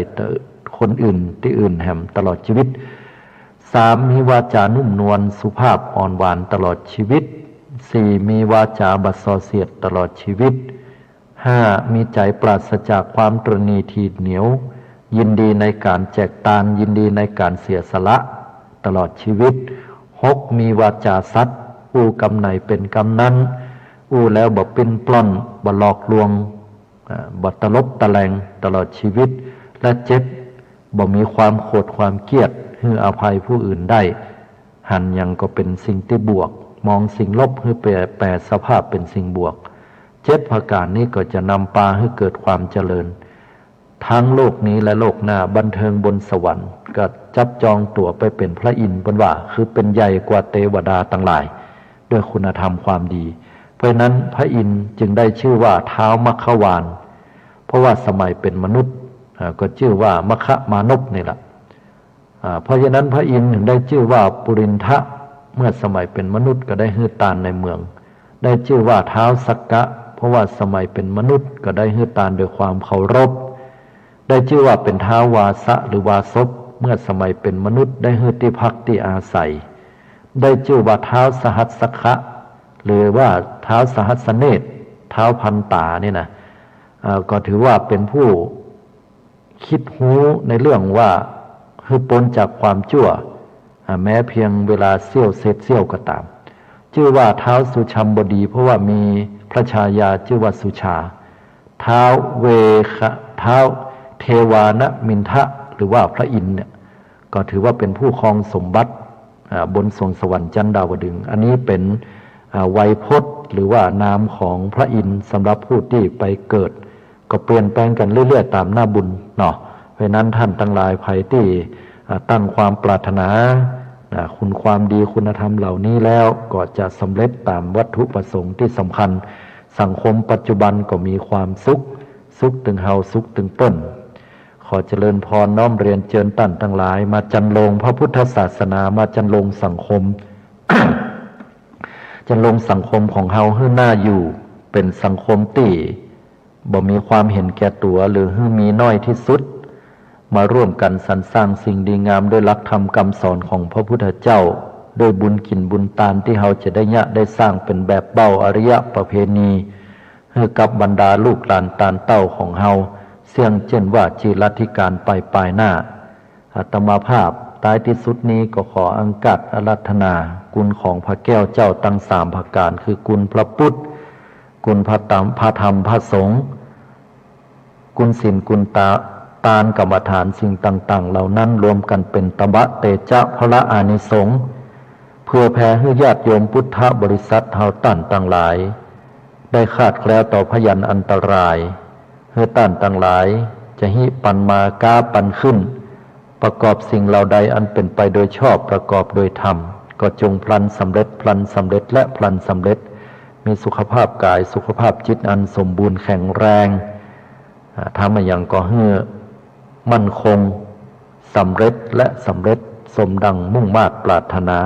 คนอื่นที่อื่นแห่มตลอดชีวิต 3. มีวาจานุ่มนวลสุภาพอ่อนหวานตลอดชีวิต 4. มีวาจาบัดซอเสียดตลอดชีวิต 5. มีใจปราศจากความตรณีทีเหนียวยินดีในการแจกตานยินดีในการเสียสละตลอดชีวิต 6. มีวาจาสัตย์อู้กำไหนเป็นกำนั้นอู้แล้วบ่เป็นปล้อนบ่หลอกลวงบ่ตลบตะแลงตลอดชีวิตและ7บ่มีความโกรธความเกลียดให้อภัยผู้อื่นได้หันยังก็เป็นสิ่งที่บวกมองสิ่งลบให้แปลสภาพเป็นสิ่งบวก7 ประการนี้ก็จะนำพาให้เกิดความเจริญทั้งโลกนี้และโลกหน้าบันเทิงบนสวรรค์ก็จับจองตัวไปเป็นพระอินทร์บนว่าคือเป็นใหญ่กว่าเทวดาทั้งหลายด้วยคุณธรรมความดีเพราะนั้นพระอินทร์จึงได้ชื่อว่าท้าวมัคควานเพราะว่าสมัยเป็นมนุษย์ก็ชื่อว่ามัคคะมานพนี่แหละเพราะฉะนั้นพระอินทร์ถึงได้ชื่อว่าปุรินทะเมื่อสมัยเป็นมนุษย์ก็ได้ฮือตานในเมืองได้ชื่อว่าท้าวสักกะเพราะว่าสมัยเป็นมนุษย์ก็ได้ฮือตานด้วยความเคารพได้ชื่อว่าเป็นท้าววาสะหรือวาสบเมื่อสมัยเป็นมนุษย์ได้ฮือที่พักที่อาศัยได้ชื่อว่าท้าวสหัสสคะหรือว่าท้าวสหัสเนตรท้าวพันตานี่นะก็ถือว่าเป็นผู้คิดหูในเรื่องว่าคือพ้นจากความชั่วแม้เพียงเวลาเสี้ยวเศษเสี้ยวก็ตาม ชื่อว่าท้าวสุชัมบดีเพราะว่ามีพระชายาชื่อว่าสุชาท้าวเวคะท้าวเทวานมินทะหรือว่าพระอินทร์เนี่ยก็ถือว่าเป็นผู้ครองสมบัติบนสวงสวรรค์ชั้นดาวดึงส์อันนี้เป็นไวยพจน์หรือว่านามของพระอินทร์สำหรับผู้ที่ไปเกิดก็เปลี่ยนแปลงกันเรื่อยๆตามหน้าบุญเนาะเพราะนั้นท่านทั้งหลายภัยที่ตั้งความปรารถนาคุณความดีคุณธรรมเหล่านี้แล้วก็จะสำเร็จตามวัตถุประสงค์ที่สำคัญสังคมปัจจุบันก็มีความสุขตึงเฮาสุขตึงเปิ้นขอเจริญพรน้อมเรียนเจิญตั้นทั้งหลายมาจันลงพระพุทธศาสนามาจันลงสังคม จันลงสังคมของเฮาให้น่าอยู่เป็นสังคมที่บ่มีความเห็นแก่ตัวหรือให้มีน้อยที่สุดมาร่วมกันสรรสร้างสิ่งดีงามด้วยหลักธรรมคำสอนของพระพุทธเจ้าด้วยบุญกินบุญตานที่เฮาจะได้ได้สร้างเป็นแบบเบ้าอริยประเพณีให้กับบรรดาลูกหลานตานเต้าของเฮาเสี่ยงเช่นว่าจีรัติการปลายหน้าอาตมาภาพท้ายที่สุดนี้ก็ขออังกัดอาราธนาคุณของพระแก้วเจ้าตั้งสามประการคือคุณพระพุทธคุณพระธรรมพระสงฆ์คุณศีลคุณตานกรรมฐานสิ่งต่างๆเหล่านั้นรวมกันเป็นตบะเตจะพระอานิสงส์เพื่อแผ่ให้ญาติโยมพุทธบริษัทเฮาตั้นต่างหลายได้คาดแคล้วต่อพยันอันตรายเฮือตั้นต่างหลายจะหิปันมากาปันขึ้นประกอบสิ่งเหล่าใดอันเป็นไปโดยชอบประกอบโดยธรรมก็จงพลันสำเร็จพลันสำเร็จและพลันสำเร็จมีสุขภาพกายสุขภาพจิตอันสมบูรณ์แข็งแรงทำมาอย่างก็เฮือมั่นคงสำเร็จและสำเร็จสมดังมุ่งมา่ปรารถนา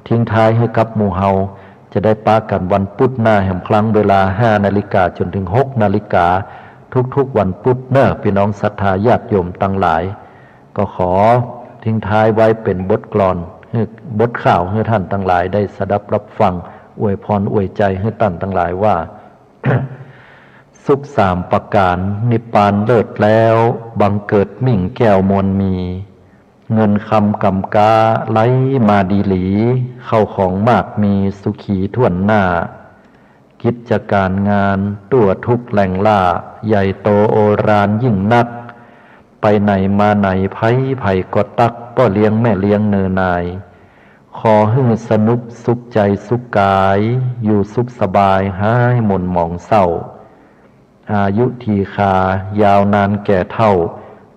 ทิ้งท้ายให้กับหมู่เฮาจะได้ปากันวันพุธหน้าแห่งครั้งเวลา 5 นาฬิกาจนถึง 6 นาฬิกาทุกๆวันพุธเนอะพี่น้องศรัทธาญาติโยมตั้งหลายก็ขอทิ้งท้ายไว้เป็นบทกลอนบทข่าวให้ท่านตั้งหลายได้สดับรับฟังอวยพรอวยใจให้ท่านตั้งหลายว่า สุขสามประการนิพพานเลิศแล้วบังเกิดมิ่งแก้วมวลมีเงินคำกำกาไหลมาดีหลีเข้าของมากมีสุขีท่วนหน้ากิจการงานตัวทุกแหล่งล่าใหญ่โตโอรานยิ่งนักไปไหนมาไหนไผ่ก็ตักป้อเลี้ยงแม่เลี้ยงเนอนายขอให้สนุกสุขใจสุขกายอยู่สุขสบายหายหม่นหมองเศร้าอายุทีคายาวนานแก่เท่า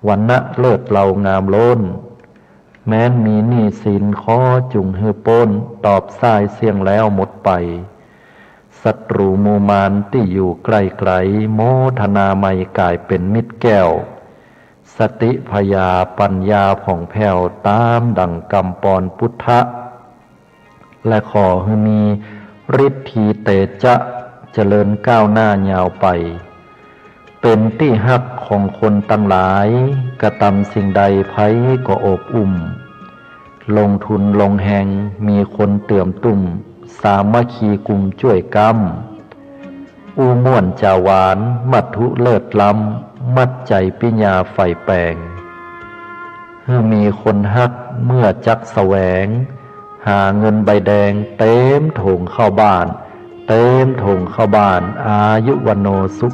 วันณะเลิศเรางามล้นแม้นมีหนี้สินขอจุงฮือป้นตอบสายเสียงแล้วหมดไปศัตรูมูมานที่อยู่ไกลๆโมทนาไม่กลายเป็นมิตรแก้วสติพยาปัญญาผ่องแผ้วตามดังกำปอนพุทธะและขอให้มีฤทธีเตจะเจริญก้าวหน้ายาวไปเป็นที่ฮักของคนตั้งหลายกระทำสิ่งใดไผก็อบอุ่มลงทุนลงแหงมีคนเตื่อมตุ่มสามัคคีกลุ่มช่วยกำม่วนจาหวานมัทุเลิศล้ำมัดใจปิญญาไฟแปลงเมื่อมีคนฮักเมื่อจักแสวงหาเงินใบแดงเต็มโถงเข้าบ้านอายุวันโนสุข